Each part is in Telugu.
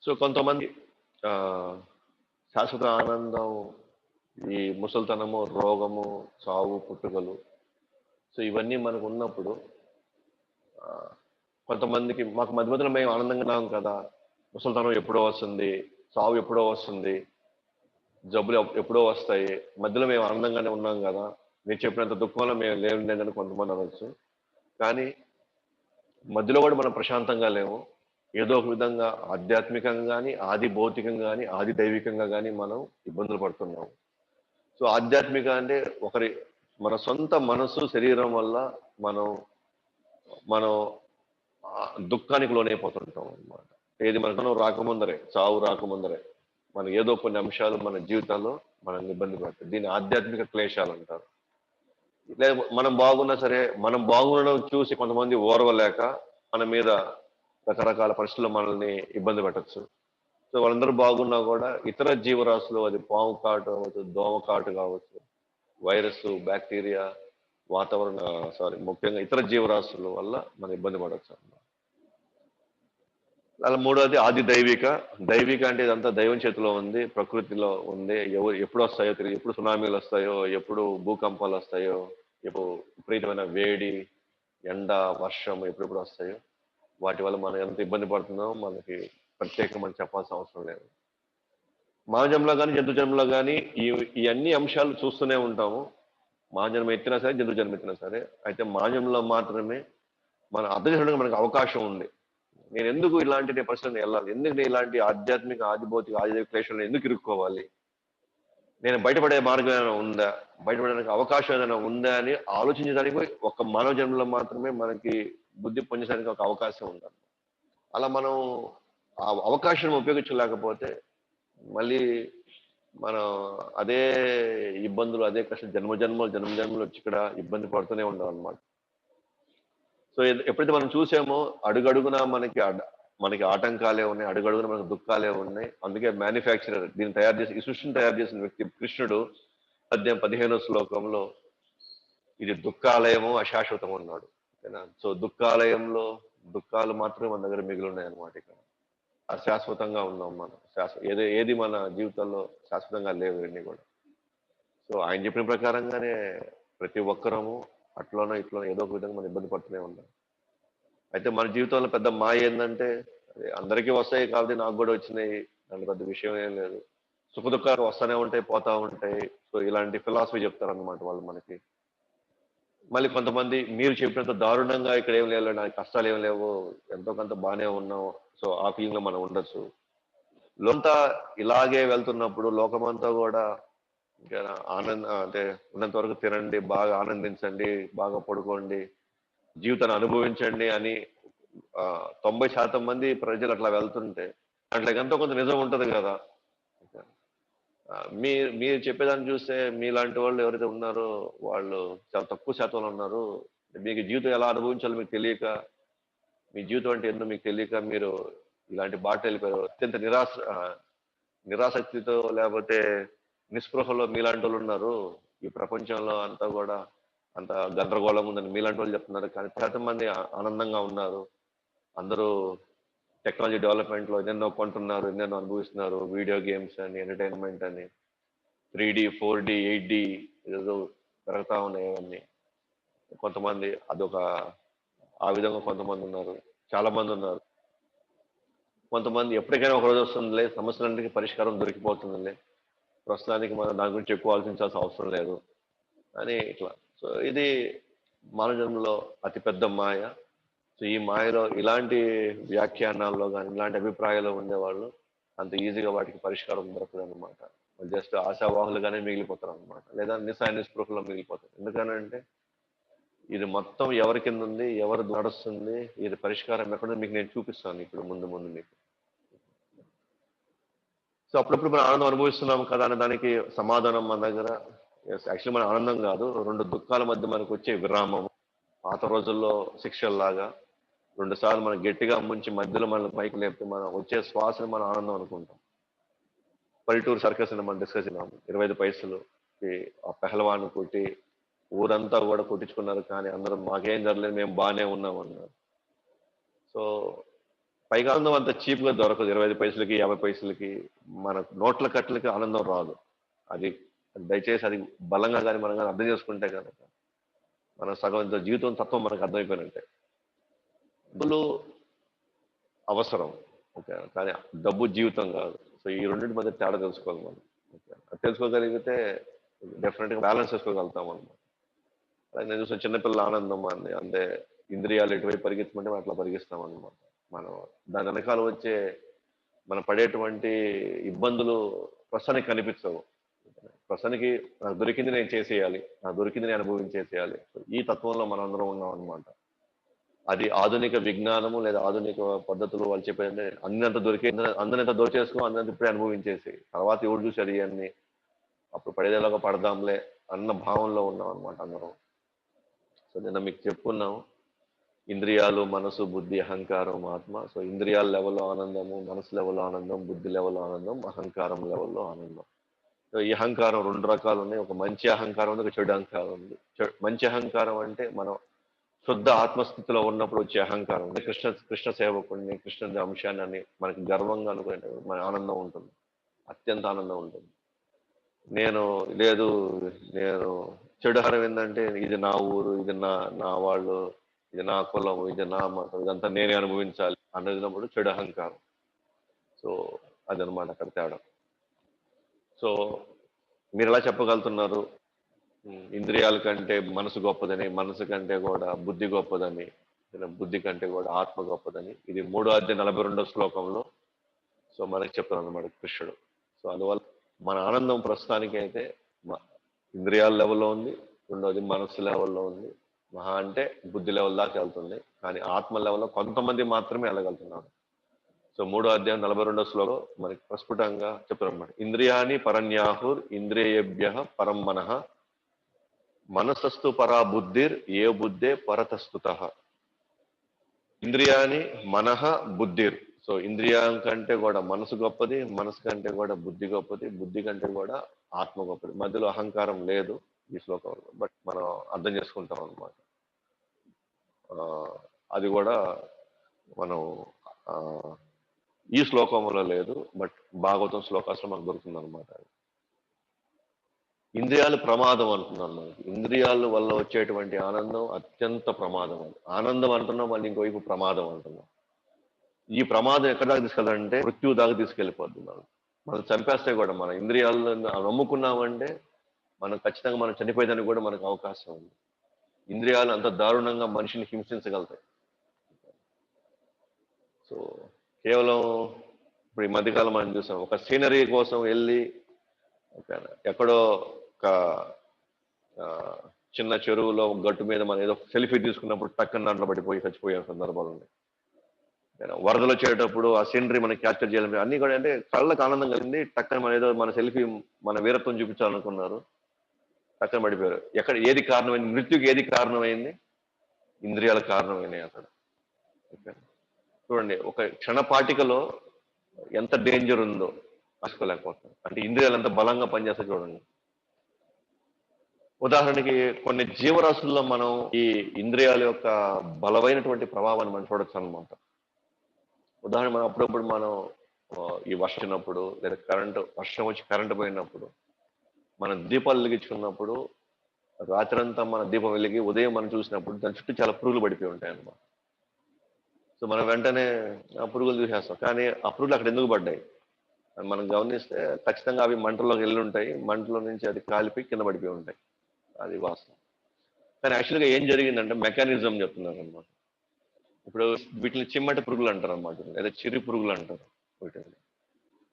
సో కొంతమంది ఆహ్, శాశ్వత ఆనందం ఈ ముసలితనము, రోగము, చావు, పుట్టుకలు సో ఇవన్నీ మనకున్నప్పుడు ఆహ్, కొంతమందికి మాకు మధ్య మధ్యలో మేము ఆనందంగా ఉన్నాం కదా! ముసలితనం ఎప్పుడో వస్తుంది, చావు ఎప్పుడో వస్తుంది, జబ్బులు ఎప్పుడో వస్తాయి. మధ్యలో మేము ఆనందంగానే ఉన్నాం గదా! మీరు చెప్పినంత దుఃఖంలో మేము లేదని కొంతమంది అనొచ్చు. కానీ మధ్యలో గూడా మనం ప్రశాంతంగా లేము. ఏదో ఒక విధంగా ఆధ్యాత్మికంగా గాని, ఆది భౌతికంగా గాని, ఆది దైవికంగా గాని మనం ఇబ్బందులు పడుతున్నాం. సో, ఆధ్యాత్మిక అంటే ఒకరి మన సొంత మనసు, శరీరం వల్ల మనం మనం దుఃఖానికి లోనైపోతుంటాం అన్నమాట. ఏది మనకు రాకముందరే, చావు రాకముందరే. మనకి ఏదో కొన్ని అంశాలు మన జీవితాల్లో మనల్ని ఇబ్బంది పెడతాయి. దీన్ని ఆధ్యాత్మిక క్లేశాలంటారు. లేదు మనం బాగున్నా సరే, మనం బాగుండడం చూసి కొంతమంది ఓర్వలేక మన మీద రకరకాల పరిస్థితుల్లో మనల్ని ఇబ్బంది పెట్టొచ్చు. సో, వాళ్ళందరూ బాగున్నా కూడా ఇతర జీవరాశులు అది పాము కాటు కావచ్చు, దోమ కాటు కావచ్చు, వైరస్, బ్యాక్టీరియా, వాతావరణ ముఖ్యంగా ఇతర జీవరాశుల వల్ల మనం ఇబ్బంది పడొచ్చు. అలా మూడోది ఆది దైవిక. దైవిక అంటే ఇదంతా దైవం చేతిలో ఉంది. ప్రకృతిలో ఉంది. ఎప్పుడు వస్తాయో తెలియదు. ఎప్పుడు సునామీలు వస్తాయో, ఎప్పుడు భూకంపాలు వస్తాయో, ఎప్పుడు విపరీతమైన వేడి, ఎండ, వర్షం ఎప్పుడెప్పుడు వస్తాయో, వాటి వల్ల మనం ఎంత ఇబ్బంది పడుతున్నామో మనకి ప్రత్యేకంగా మనం చెప్పాల్సిన అవసరం లేదు. మానవ జన్మలో గాని, జంతు జన్మలో గాని ఈ ఈ అన్ని అంశాలు చూస్తూనే ఉంటాము. మానవ జన్మ ఎత్తినా సరే, జంతు జన్మ ఎత్తినా సరే. అయితే మానవ జన్మలో మాత్రమే మనం అర్థం చేసుకోవడానికి మనకు అవకాశం ఉంది. నేనెందుకు ఇలాంటి పరిస్థితులను వెళ్ళాలి? ఎందుకు నేను ఇలాంటి ఆధ్యాత్మిక, ఆదిభౌతిక, ఆదిదైవిక క్లేశాలను ఎందుకు ఇరుక్కోవాలి? నేను బయటపడే మార్గం ఏమైనా ఉందా? బయటపడడానికి అవకాశం ఏదైనా ఉందా అని ఆలోచించడానికి ఒక మానవ జన్మలో మాత్రమే మనకి బుద్ధి పొందడానికి ఒక అవకాశం ఉండాలి. అలా మనం ఆ అవకాశం ఉపయోగించలేకపోతే మళ్ళీ మనం అదే ఇబ్బందులు, అదే కష్టం జన్మ జన్మలు వచ్చి ఇక్కడ ఇబ్బంది పడుతూనే ఉండాలన్నమాట. సో ఎప్పుడైతే మనం చూసామో అడుగడుగునా మనకి ఆటంకాలే ఉన్నాయి, అడుగడుగున మనకు దుఃఖాలే ఉన్నాయి. అందుకే మ్యానుఫ్యాక్చరర్ దీన్ని తయారు చేసి ఈ సృష్టిని తయారు చేసిన వ్యక్తి కృష్ణుడు 15వ శ్లోకంలో ఇది దుఃఖాలయము అశాశ్వతం అన్నాడు. ఓకేనా? సో దుఃఖాలయంలో దుఃఖాలు మాత్రమే మన దగ్గర మిగిలి ఉన్నాయి అన్నమాట ఇక్కడ. అశాశ్వతంగా ఉన్నాం మనం. ఏది మన జీవితంలో శాశ్వతంగా లేవు ఇవన్నీ కూడా. సో ఆయన చెప్పిన ప్రకారంగానే ప్రతి ఒక్కరము అట్లోనో ఇట్లోనో ఏదో ఒక విధంగా మనం ఇబ్బంది పడుతూనే ఉన్నాం. అయితే మన జీవితంలో పెద్ద మాయ ఏందంటే అది అందరికీ వస్తాయి కాబట్టి నాకు కూడా వచ్చినాయి. దాంట్లో పెద్ద విషయం ఏం లేదు. సుఖ దుఃఖాలు వస్తానే ఉంటాయి, పోతా ఉంటాయి. సో ఇలాంటి ఫిలాసఫీ చెప్తారన్నమాట వాళ్ళు మనకి. మళ్ళీ కొంతమంది మీరు చెప్పినంత దారుణంగా ఇక్కడ ఏం లేవు, నాకు కష్టాలు ఏం లేవు, ఎంతో కొంత బాగానే ఉన్నాం. సో ఆ ఫీలింగ్ లో మనం ఉండొచ్చు. లోకంతా ఇలాగే వెళ్తున్నప్పుడు లోకమంతా కూడా ఇంకా అంటే ఉన్నంత వరకు తినండి, బాగా ఆనందించండి, బాగా పడుకోండి, జీవితాన్ని అనుభవించండి అని 90% మంది ప్రజలు అట్లా వెళ్తుంటే దాంట్లో ఎంతో కొంత నిజం ఉంటది కదా. మీరు మీరు చెప్పేదాన్ని చూస్తే మీలాంటి వాళ్ళు ఎవరైతే ఉన్నారో వాళ్ళు చాలా తక్కువ శాతంలో ఉన్నారు. మీకు జీవితం ఎలా అనుభవించాలో మీకు తెలియక, మీ జీవితం అంటే ఏందో మీకు తెలియక మీరు ఇలాంటి బాట వెళ్ళిపోయారు. అత్యంత నిరాసక్తితో లేకపోతే నిస్పృహలో మీలాంటి వాళ్ళు ఉన్నారు. ఈ ప్రపంచంలో అంతా కూడా అంత గందరగోళం ఉందని మీలాంటి వాళ్ళు చెప్తున్నారు. కానీ శాతం మంది ఆనందంగా ఉన్నారు. అందరూ టెక్నాలజీ డెవలప్మెంట్ లో ఎన్నెన్నో కొంటున్నారు, ఎన్నెన్నో అనుభవిస్తున్నారు. వీడియో గేమ్స్ అని, ఎంటర్టైన్మెంట్ అని, 3D 4D 8D ఏదో పెరుగుతా ఉన్నాయి అవన్నీ. కొంతమంది అదొక ఆ విధంగా కొంతమంది ఉన్నారు, చాలా మంది ఉన్నారు. కొంతమంది ఎప్పటికైనా ఒక రోజు వస్తుందిలే, సమస్యలన్నిటికీ పరిష్కారం దొరికిపోతుందిలే, ప్రస్తుతానికి మనం దాని గురించి ఎక్కువ ఆలోచించాల్సిన అవసరం లేదు అని ఇట్లా. సో ఇది మానవ జన్మలో అతిపెద్ద మాయ. సో ఈ మాయలో ఇలాంటి వ్యాఖ్యానాల్లో కానీ ఇలాంటి అభిప్రాయాలు ఉండేవాళ్ళు అంత ఈజీగా వాటికి పరిష్కారం దొరకదు అనమాట. జస్ట్ ఆశావాహులుగానే మిగిలిపోతారు అనమాట, లేదా నిస్సాయ నిస్పృహలో మిగిలిపోతారు. ఎందుకనంటే ఇది మొత్తం ఎవరి కింద ఉంది, ఎవరు నడుస్తుంది, ఇది పరిష్కారం ఎక్కడ మీకు నేను చూపిస్తాను ఇప్పుడు ముందు ముందు మీకు. సో అప్పుడప్పుడు మనం ఆనందం అనుభవిస్తున్నాం కదా అనే దానికి సమాధానం మన దగ్గర యాక్చువల్లీ మన ఆనందం కాదు, రెండు దుఃఖాల మధ్య మనకు వచ్చే విరామం. పాత రోజుల్లో శిక్షల్లాగా రెండు సార్లు మనం గట్టిగా ముంచి మధ్యలో మనం పైకి లేపితే మనం వచ్చే శ్వాసను మనం ఆనందం అనుకుంటాం. పల్లెటూరు సర్కస్ అని మనం డిస్కస్ చేద్దాం. 25 పైసలు ఆ పెహలవాన్ని కొట్టి ఊరంతా కూడా కొట్టించుకున్నారు, కానీ అందరూ మాకేం జరగలేదు, మేము బాగానే ఉన్నాం అన్నారు. సో పైగా ఆనందం అంత చీప్గా దొరకదు. 25 పైసలకి 50 పైసలకి మన నోట్ల కట్టలకి ఆనందం రాదు. అది దయచేసి అది బలంగా కానీ మనం కానీ అర్థం చేసుకుంటే కనుక మన సగం జీవితం తత్వం మనకు అర్థమైపోయినట్టే. డబ్బులు అవసరం, ఓకే, కానీ డబ్బు జీవితం కాదు. సో ఈ రెండింటి మధ్య తేడా తెలుసుకోవాలి మనం. ఓకే, అది తెలుసుకోగలిగితే డెఫినెట్గా బ్యాలెన్స్ చేసుకోగలుగుతాం అనమాట. అలాగే నేను చూసిన చిన్నపిల్లల ఆనందం అండి, అంటే ఇంద్రియాలు ఎటువైపు పరిగెత్తమంటే మనం అట్లా పరిగిస్తాం అనమాట. మనం దాని వెనకాల వచ్చే మనం పడేటువంటి ఇబ్బందులు ప్రస్తుతానికి కనిపించవు. ప్రస్తుతానికి నాకు దొరికింది నేను చేసేయాలి, నాకు దొరికింది నేను అనుభవించేసేయాలి, ఈ తత్వంలో మనం అందరం ఉన్నాం అనమాట. అది ఆధునిక విజ్ఞానము లేదా ఆధునిక పద్ధతులు వాళ్ళు చెప్పేదంటే అన్నంత దొరికే అందరంత దోచేసుకో, అందరంత ఇప్పుడే అనుభవించేసి తర్వాత ఎవరు చూసాడు ఇవన్నీ, అప్పుడు పడేదేలాగా పడదాంలే అన్న భావంలో ఉన్నాం అనమాట అందరం. సో నిన్న మీకు చెప్పుకున్నాం, ఇంద్రియాలు, మనసు, బుద్ధి, అహంకారం, ఆత్మ. సో ఇంద్రియాల లెవెల్లో ఆనందము, మనసు లెవెల్లో ఆనందం, బుద్ధి లెవెల్లో ఆనందం, అహంకారం లెవెల్లో ఆనందం. సో ఈ అహంకారం 2 రకాలు ఉన్నాయి. ఒక మంచి అహంకారం ఉంది, ఒక చెడు అహంకారం ఉంది. మంచి అహంకారం అంటే మనం శుద్ధ ఆత్మస్థితిలో ఉన్నప్పుడు వచ్చే అహంకారం. కృష్ణ సేవకుడిని, కృష్ణ అంశాన్ని అని మనకి గర్వంగా అనుకునే మన ఆనందం ఉంటుంది, అత్యంత ఆనందం ఉంటుంది. నేను లేదు, నేను చెడు అహంకారం ఏంటంటే ఇది నా ఊరు, ఇది నా వాళ్ళు, ఇది నా కులం, ఇది నా మతం, ఇదంతా నేనే అనుభవించాలి అన్నదినప్పుడు చెడు అహంకారం. సో అదనమాట అక్కడ తేడా. సో మీరు ఎలా చెప్పగలుగుతున్నారు ఇంద్రియాల కంటే మనసు గొప్పదని, మనసు కంటే కూడా బుద్ధి గొప్పదని, బుద్ధి కంటే కూడా ఆత్మ గొప్పదని? ఇది 3వ అధ్యాయం 42వ శ్లోకంలో సో మనకి చెప్తాను అనమాట కృష్ణుడు. సో అందువల్ల మన ఆనందం ప్రస్తుతానికి అయితే ఇంద్రియాల లెవెల్లో ఉంది, రెండోది మనసు లెవెల్లో ఉంది, మహా అంటే బుద్ధి లెవెల్ దాకా వెళ్తుంది. కానీ ఆత్మ లెవెల్లో కొంతమంది మాత్రమే వెళ్ళగలుగుతున్నారు. సో 3వ అధ్యాయం 42వ శ్లోకంలో మనకి ప్రస్ఫుటంగా చెప్తారు అనమాట. ఇంద్రియాని పరన్యాహుర్ ఇంద్రియేభ్య పరం మనః మనసస్తు పరా బుద్ధిర్ ఏ బుద్ధే పరతస్తుత. ఇంద్రియాని మనః బుద్ధిర్. సో ఇంద్రియం కంటే కూడా మనసు గొప్పది, మనసు కంటే కూడా బుద్ధి గొప్పది, బుద్ధి కంటే కూడా ఆత్మ గొప్పది. మధ్యలో అహంకారం లేదు ఈ శ్లోకంలో, బట్ మనం అర్థం చేసుకుంటాం అనమాట. అది కూడా మనం ఈ శ్లోకంలో లేదు, బట్ భాగవతం శ్లోకాస్లో మనకు దొరుకుతుంది అనమాట. ఇంద్రియాలు ప్రమాదం అంటున్నాను. మనకి ఇంద్రియాల వల్ల వచ్చేటువంటి ఆనందం అత్యంత ప్రమాదం. ఆనందం అంటున్నాం, మళ్ళీ ఇంకోవైపు ప్రమాదం అంటున్నాం. ఈ ప్రమాదం ఎక్కడ దాకా తీసుకెళ్ళాలంటే మృత్యు దాకా తీసుకెళ్ళిపోద్ది. మనం చంపేస్తే కూడా మన ఇంద్రియాలను నమ్ముకున్నామంటే మనం ఖచ్చితంగా మనం చనిపోయేదానికి కూడా మనకు అవకాశం ఉంది. ఇంద్రియాలు అంత దారుణంగా మనిషిని హింసించగలుగుతాయి. సో కేవలం ఇప్పుడు ఈ మధ్యకాలం మనం చూసాం, ఒక సీనరీ కోసం వెళ్ళి ఎక్కడో ఒక చిన్న చెరువులో గట్టు మీద మనం ఏదో సెల్ఫీ తీసుకున్నప్పుడు టక్కన దాంట్లో పడిపోయి చచ్చిపోయే సందర్భాలు ఉన్నాయి. వరదలు వచ్చేటప్పుడు ఆ సీనరీ మనకి క్యాప్చర్ చేయాలి, అన్ని కూడా అంటే కళ్ళకు ఆనందం కలిగింది, టక్కన మన ఏదో మన సెల్ఫీ మన వీరత్వం చూపించాలనుకున్నారు, టక్కన పడిపోయారు. ఎక్కడ ఏది కారణమైంది? మృత్యుకి ఏది కారణమైంది? ఇంద్రియాల కారణమైనాయి అక్కడ. చూడండి, ఒక క్షణపాటికలో ఎంత డేంజర్ ఉందో ఆసుకోలేకపోతాం. అంటే ఇంద్రియాలు ఎంత బలంగా పనిచేస్తే చూడండి. ఉదాహరణకి కొన్ని జీవరాశుల్లో మనం ఈ ఇంద్రియాల యొక్క బలమైనటువంటి ప్రభావాన్ని మనం చూడొచ్చు అనమాట. ఉదాహరణ మనం అప్పుడప్పుడు మనం ఈ వర్షినప్పుడు లేదా వర్షం వచ్చి కరెంటు పోయినప్పుడు మనం దీపాలు వెలిగించుకున్నప్పుడు రాత్రంతా మన దీపం వెలిగి ఉదయం మనం చూసినప్పుడు దాని చుట్టూ చాలా పురుగులు పడిపోయి ఉంటాయి అన్నమాట. సో మనం వెంటనే ఆ పురుగులు చూసేస్తాం, కానీ ఆ పురుగులు అక్కడ ఎందుకు పడ్డాయి మనం గమనిస్తే ఖచ్చితంగా అవి మంటల్లోకి వెళ్ళి ఉంటాయి, మంటలో నుంచి అది కాలిపోయి కింద పడిపోయి ఉంటాయి, అది వాస్తవం. కానీ యాక్చువల్గా ఏం జరిగిందంటే మెకానిజం చెప్తున్నారు అనమాట. ఇప్పుడు వీటిని చిమ్మటి పురుగులు అంటారు అనమాట, లేదా చిరి పురుగులు అంటారు వీటిని.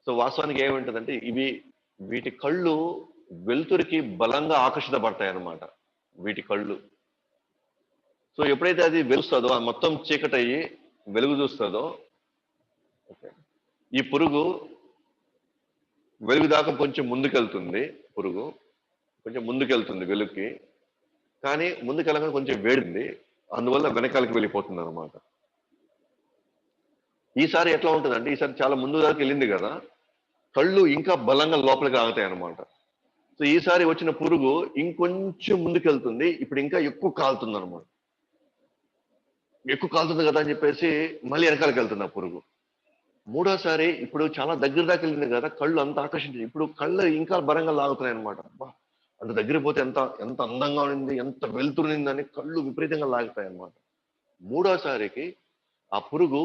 సో వాస్తవానికి ఏముంటుందంటే వీటి కళ్ళు వెలుతురికి బలంగా ఆకర్షితపడతాయి అన్నమాట వీటి కళ్ళు. సో ఎప్పుడైతే అది వెలుస్తుందో, మొత్తం చీకటయ్యి వెలుగు చూస్తుందో, ఈ పురుగు వెలుగు దాకా కొంచెం ముందుకెళ్తుంది, పురుగు కొంచెం ముందుకెళ్తుంది వెలుగుకి, కానీ ముందుకెళ్ళగానే కొంచెం వేడింది, అందువల్ల వెనకాలకి వెళ్ళిపోతుంది అనమాట. ఈసారి ఎట్లా ఉంటుందంటే, ఈసారి చాలా ముందు దాకా వెళ్ళింది కదా, కళ్ళు ఇంకా బలంగా లోపలికి ఆగుతాయి అనమాట. సో ఈసారి వచ్చిన పురుగు ఇంకొంచెం ముందుకెళ్తుంది, ఇప్పుడు ఇంకా ఎక్కువ కాలుతుంది అనమాట. ఎక్కువ కాలుతుంది కదా అని చెప్పేసి మళ్ళీ వెనకాలకి వెళ్తుంది ఆ పురుగు. మూడోసారి ఇప్పుడు చాలా దగ్గర దాకా వెళ్ళింది కదా, కళ్ళు అంత ఆకర్షించింది. ఇప్పుడు కళ్ళు ఇంకా బలంగా లాగుతున్నాయి అనమాట. అంత దగ్గర పోతే ఎంత ఎంత అందంగా ఉంది, ఎంత వెళ్తునిందని కళ్ళు విపరీతంగా లాగుతాయి అనమాట. మూడోసారికి ఆ పురుగు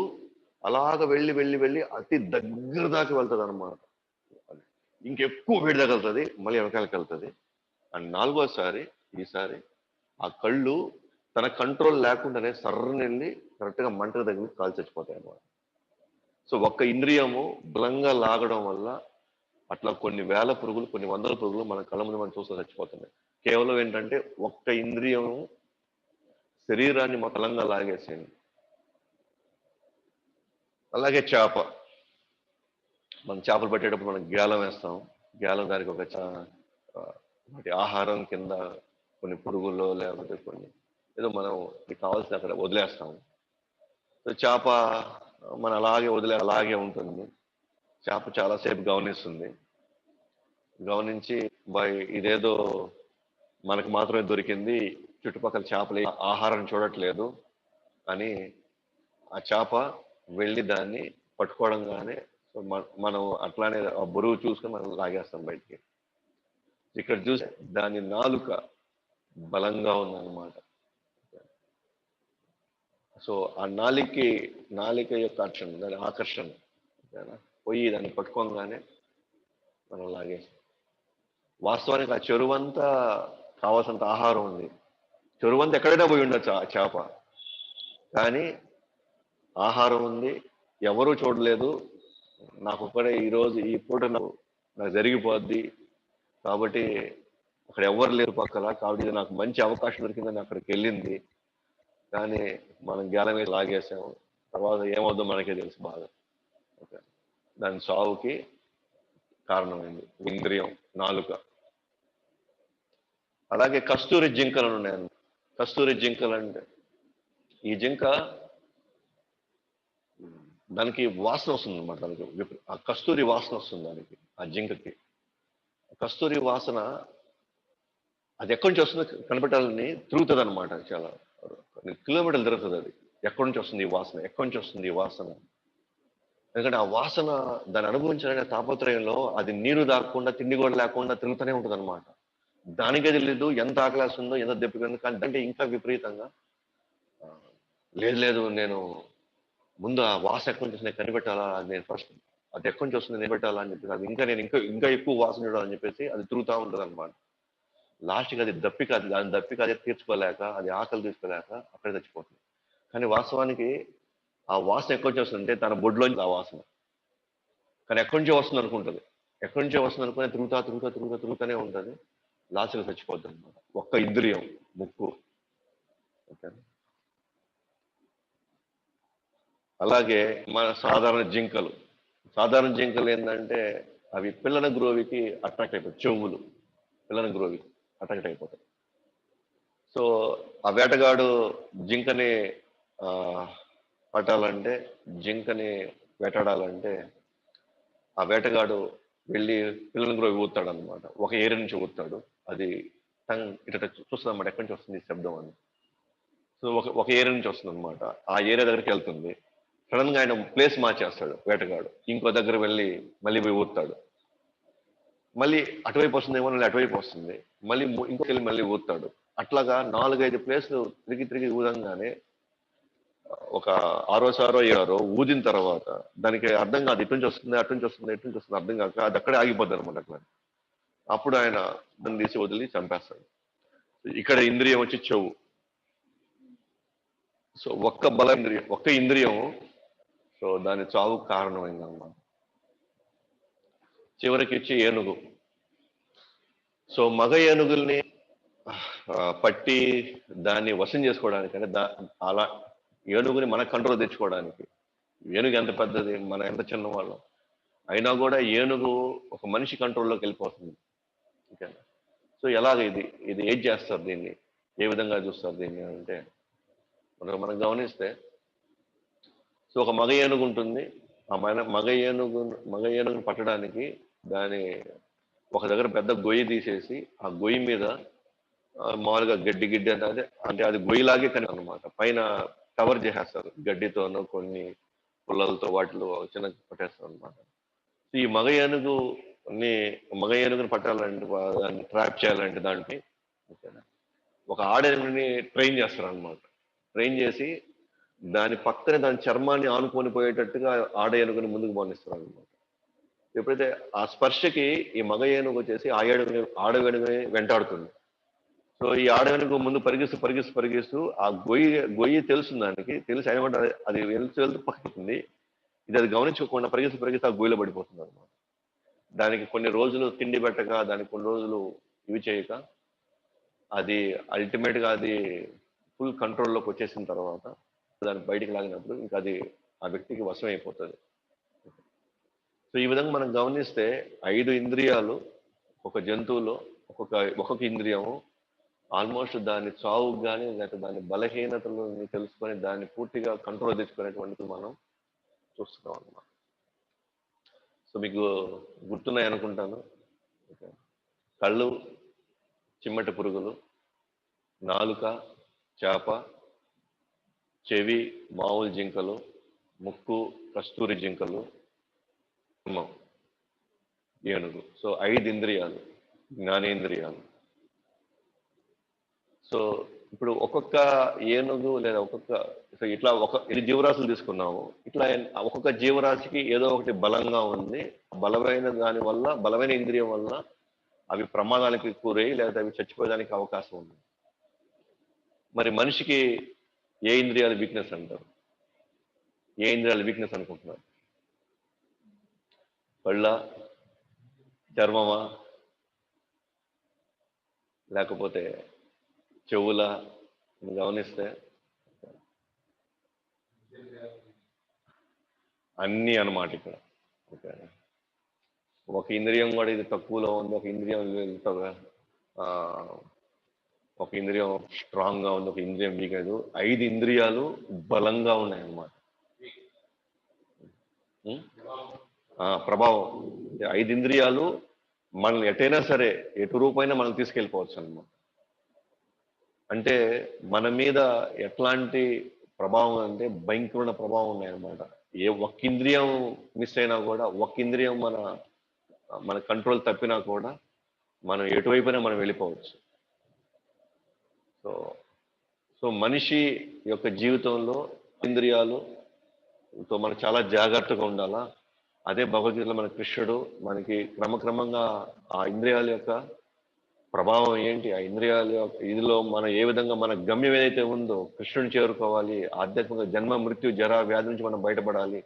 అలాగ వెళ్ళి వెళ్ళి వెళ్ళి అతి దగ్గర దాకా వెళ్తుంది అనమాట. ఇంకెక్కువ వేడి తగులుతుంది, మళ్ళీ వెనకాలకి వెళ్తుంది. అండ్ నాలుగోసారి ఈసారి ఆ కళ్ళు తన కంట్రోల్ లేకుండానే సర్రని వెళ్ళి కరెక్ట్గా మంట దగ్గర కాలు చచ్చిపోతాయి అన్నమాట. సో ఒక్క ఇంద్రియము బలంగా లాగడం వల్ల అట్లా కొన్ని వేల పురుగులు, కొన్ని వందల పురుగులు మన కళ్ళ ముందు మనం చూస్తూ చచ్చిపోతున్నాయి. కేవలం ఏంటంటే ఒక్క ఇంద్రియం శరీరాన్ని మా బలంగా లాగేసింది. అలాగే చేప, మనం చేపలు పట్టేటప్పుడు మనం గేలం వేస్తాం. గేలం దానికి ఒక వాటి ఆహారం కింద కొన్ని పురుగుల్లో లేకపోతే కొన్ని ఏదో మనం కావాల్సిన అక్కడ వదిలేస్తాము. చేప మన అలాగే ఉంటుంది. చేప చాలాసేపు గమనిస్తుంది. గమనించి ఇదేదో మనకు మాత్రమే దొరికింది, చుట్టుపక్కల చేపలు ఆహారం చూడట్లేదు అని ఆ చేప వెళ్ళి దాన్ని పట్టుకోవడంగానే మనం అట్లానే ఆ బరువు చూసుకొని మనం లాగేస్తాం బయటికి. ఇక్కడ చూసి దాని నాలుక బలంగా ఉందన్నమాట. సో ఆ నాలిక యొక్క దాని ఆకర్షణ పోయి దాన్ని పట్టుకోగానే మనం లాగేస్తాం. వాస్తవానికి ఆ చెరువంతా కావాల్సినంత ఆహారం ఉంది. చెరువంతా ఎక్కడైనా పోయి ఉండొచ్చు ఆ చేప, కానీ ఆహారం ఉంది, ఎవరూ చూడలేదు, నాకు ఒక్కడే ఈరోజు ఈ పూట నాకు జరిగిపోద్ది కాబట్టి అక్కడ ఎవరు లేరు పక్కల, కాబట్టి ఇది నాకు మంచి అవకాశం దొరికిందని అక్కడికి వెళ్ళింది. కానీ మనం గేలం వేసి లాగేసాము. తర్వాత ఏమవుద్దో మనకే తెలుసు బాగా. దాని సావుకి కారణమైంది ఇంద్రియం, నాలుక. అలాగే కస్తూరి జింకలు ఉన్నాయి. కస్తూరి జింకలు అంటే ఈ జింక దానికి వాసన వస్తుంది అనమాట. దానికి ఆ కస్తూరి వాసన వస్తుంది దానికి, ఆ జింకకి. కస్తూరి వాసన అది ఎక్కడి నుంచి వస్తుందో కనిపెట్టాలని తిరుగుతుంది అనమాట. చాలా కిలోమీటర్లు తిరుగుతుంది అది. ఎక్కడి నుంచి వస్తుంది ఈ వాసన, ఎక్కడి నుంచి వస్తుంది ఈ వాసన. ఎందుకంటే ఆ వాసన దాన్ని అనుభవించాలనే తాపత్రయంలో అది నీరు దాక్కుండా తిండి కూడా లేకుండా తిరుగుతూనే ఉంటుంది అనమాట. దానికే తెలియదు ఎంత ఆకలేస్తుందో, ఎంత దెబ్బకిందో. కానీ అంటే ఇంకా విపరీతంగా లేదు నేను ముందు ఆ వాసన ఎక్కడి నుంచి వస్తుంది కనిపెట్టాలా, నేను ఫస్ట్ అది ఎక్కడి నుంచి వస్తుంది కనిపెట్టాలా అని చెప్పేసి అది ఇంకా ఎక్కువ వాసన చూడాలని చెప్పేసి అది తిరుగుతూ ఉంటుంది అనమాట. లాస్ట్కి అది దాని దప్పిక అదే తీర్చుకోలేక, అది ఆకలి తీర్చుకోలేక అక్కడే చచ్చిపోతుంది. కానీ వాస్తవానికి ఆ వాసన ఎక్కడి నుంచి వస్తుందంటే తన బొడ్లోంచి ఆ వాసన. కానీ ఎక్కడి నుంచో వస్తుంది అనుకుంటుంది, ఎక్కడి నుంచో వస్తుంది అనుకుని తిరుగుతూనే ఉంటుంది. లాస్ట్గా చచ్చిపోద్ది అనమాట. ఒక్క ఇంద్రియం, ముక్కు. ఓకే. అలాగే మన సాధారణ జింకలు ఏంటంటే అవి పిల్లల గ్రోవికి అట్రాక్ట్ అయిపోతాయి. చెవులు పిల్లల గ్రోవికి అట్రాక్ట్ అయిపోతాయి. సో ఆ వేటగాడు జింకని పట్టాలంటే, జింకని వేటాడాలంటే ఆ వేటగాడు వెళ్ళి పిల్లల గ్రోవి ఊతాడు అనమాట. ఒక ఏరియా నుంచి ఊతాడు. అది ఇట్లా చూస్తుంది అనమాట, ఎక్కడి నుంచి వస్తుంది శబ్దం అని. సో ఒక ఏరియా నుంచి వస్తుంది అనమాట. ఆ ఏరియా దగ్గరికి వెళ్తుంది. సడన్ గా ఆయన ప్లేస్ మార్చేస్తాడు వేటగాడు. ఇంకో దగ్గర వెళ్ళి మళ్ళీ పోయి ఊతాడు. మళ్ళీ అటువైపు వస్తుందేమో, అటువైపు వస్తుంది. మళ్ళీ ఇంకొకెళ్ళి మళ్ళీ ఊతాడు. అట్లాగా 4-5 ప్లేస్లు తిరిగి ఊదంగానే ఒక 6వ 7వ ఊదిన తర్వాత దానికి అర్థం కాదు, ఇటు నుంచి వస్తుంది అర్థం కాక అది అక్కడే ఆగిపోద్ది అనమాట. అట్లా అప్పుడు ఆయన దాన్ని తీసి వదిలి చంపేస్తాడు. ఇక్కడ ఇంద్రియం వచ్చి చెవు. సో ఒక్క ఇంద్రియం సో దాని చావుకు కారణమైందన్నమాట. చివరికి ఇచ్చి ఏనుగు. సో మగ ఏనుగుల్ని పట్టి దాన్ని వశం చేసుకోవడానికి, అంటే అలా ఏనుగుని మన కంట్రోల్ తెచ్చుకోవడానికి. ఏనుగు ఎంత పెద్దది, మన ఎంత చిన్నవాళ్ళం అయినా కూడా ఏనుగు ఒక మనిషి కంట్రోల్లోకి వెళ్ళిపోతుంది. ఓకేనా. సో ఎలాగ ఇది ఏం చేస్తారు, దీన్ని ఏ విధంగా చూస్తారు దీన్ని అంటే మనం గమనిస్తే, సో ఒక మగ ఏనుగు ఉంటుంది. ఆ మగ ఏనుగును పట్టడానికి దాని ఒక దగ్గర పెద్ద గొయ్యి తీసేసి ఆ గొయ్యి మీద మామూలుగా గడ్డి అంటే అది గొయ్యిలాగే కనిపి అనమాట. పైన కవర్ చేసేస్తారు గడ్డితోనో కొన్ని పుల్లలతో వాటిలో చిన్న పట్టేస్తారు అనమాట. ఈ మగ ఏనుగుని పట్టాలంటే దాన్ని ట్రాప్ చేయాలంటే దానికి ఒక ఆడ ఏనుగుని ట్రైన్ చేస్తారు అనమాట. ట్రైన్ చేసి దాని పక్కనే దాని చర్మాన్ని ఆనుకొని పోయేటట్టుగా ఆడ ఏనుగుని ముందుకు పోనిస్తారు అనమాట. ఎప్పుడైతే ఆ స్పర్శకి ఈ మగ ఏనుగు వచ్చేసి ఆడ ఏనుగుని వెంటాడుతుంది. సో ఈ ఆడ ఏనుగు ముందు పరిగిస్తూ ఆ గొయ్యి తెలుస్తుంది దానికి, తెలిసి అయినా కూడా అది వెళ్తూ పక్కతుంది. ఇది అది గమనించకుండా పరిగిస్తూ ఆ గొయ్యిలో పడిపోతుంది అనమాట. దానికి కొన్ని రోజులు తిండి పెట్టక, దానికి కొన్ని రోజులు ఇవి చేయక, అది అల్టిమేట్ గా అది ఫుల్ కంట్రోల్లోకి వచ్చేసిన తర్వాత దాన్ని బయటికి లాగినప్పుడు ఇంకా అది ఆ వ్యక్తికి వశం అయిపోతుంది. సో ఈ విధంగా మనం గమనిస్తే 5 ఇంద్రియాలు ఒక జంతువులో ఒక్కొక్క ఇంద్రియము ఆల్మోస్ట్ దాని చావుకు కానీ లేకపోతే దాని బలహీనతలను తెలుసుకొని దాన్ని పూర్తిగా కంట్రోల్ తెచ్చుకునేటువంటిది మనం చూస్తున్నాం అన్నమాట. సో మీకు గుర్తున్నాయి అనుకుంటాను. కళ్ళు చిమ్మటి పురుగులు, నాలుక చేప, చెవి మామూలు జింకలు, ముక్కు కస్తూరి జింకలు, ఏనుగు. సో 5 ఇంద్రియాలు, జ్ఞానేంద్రియాలు. సో ఇప్పుడు ఒక్కొక్క ఏనుగు లేదా ఇట్లా ఇది జీవరాశులు తీసుకున్నాము. ఇట్లా ఒక్కొక్క జీవరాశికి ఏదో ఒకటి బలంగా ఉంది. బలమైన ఇంద్రియం వల్ల అవి ప్రమాదానికి గురయ్యి లేదా అవి చచ్చిపోయేదానికి అవకాశం ఉంది. మరి మనిషికి ఏ ఇంద్రియాలు వీక్నెస్ అంటారు? ఏ ఇంద్రియాలు వీక్నెస్ అనుకుంటున్నారు? కళ్ళ, చర్మమా, లేకపోతే చెవుల? గమనిస్తే అన్నీ అన్నమాట ఇక్కడ. ఒక ఇంద్రియం కూడా ఇది తక్కువలో ఉంది, ఒక ఇంద్రియం స్ట్రాంగ్ గా ఉంది, ఒక ఇంద్రియం వీక్ అయ్యదు. 5 ఇంద్రియాలు బలంగా ఉన్నాయి అన్నమాట. ప్రభావం 5 ఇంద్రియాలు మనల్ని ఎటైనా సరే ఎటు రూపైనా మనం తీసుకెళ్ళిపోవచ్చు అన్నమాట. అంటే మన మీద ఎట్లాంటి ప్రభావం అంటే భయంకరమైన ప్రభావం ఉన్నాయన్నమాట. ఒక్క ఇంద్రియం మిస్ అయినా కూడా, ఒక్క ఇంద్రియం మన కంట్రోల్ తప్పినా కూడా మనం ఎటువైపునా మనం వెళ్ళిపోవచ్చు. సో మనిషి యొక్క జీవితంలో ఇంద్రియాలుతో మనం చాలా జాగ్రత్తగా ఉండాలా. అదే భగవద్గీతలో మన కృష్ణుడు మనకి క్రమక్రమంగా ఆ ఇంద్రియాల యొక్క ప్రభావం ఏంటి, ఆ ఇంద్రియాల యొక్క ఇదిలో మనం ఏ విధంగా మన గమ్యం ఏదైతే ఉందో కృష్ణుని చేరుకోవాలి, ఆధ్యాత్మిక జన్మ మృత్యు జరా వ్యాధి నుంచి మనం బయటపడాలి,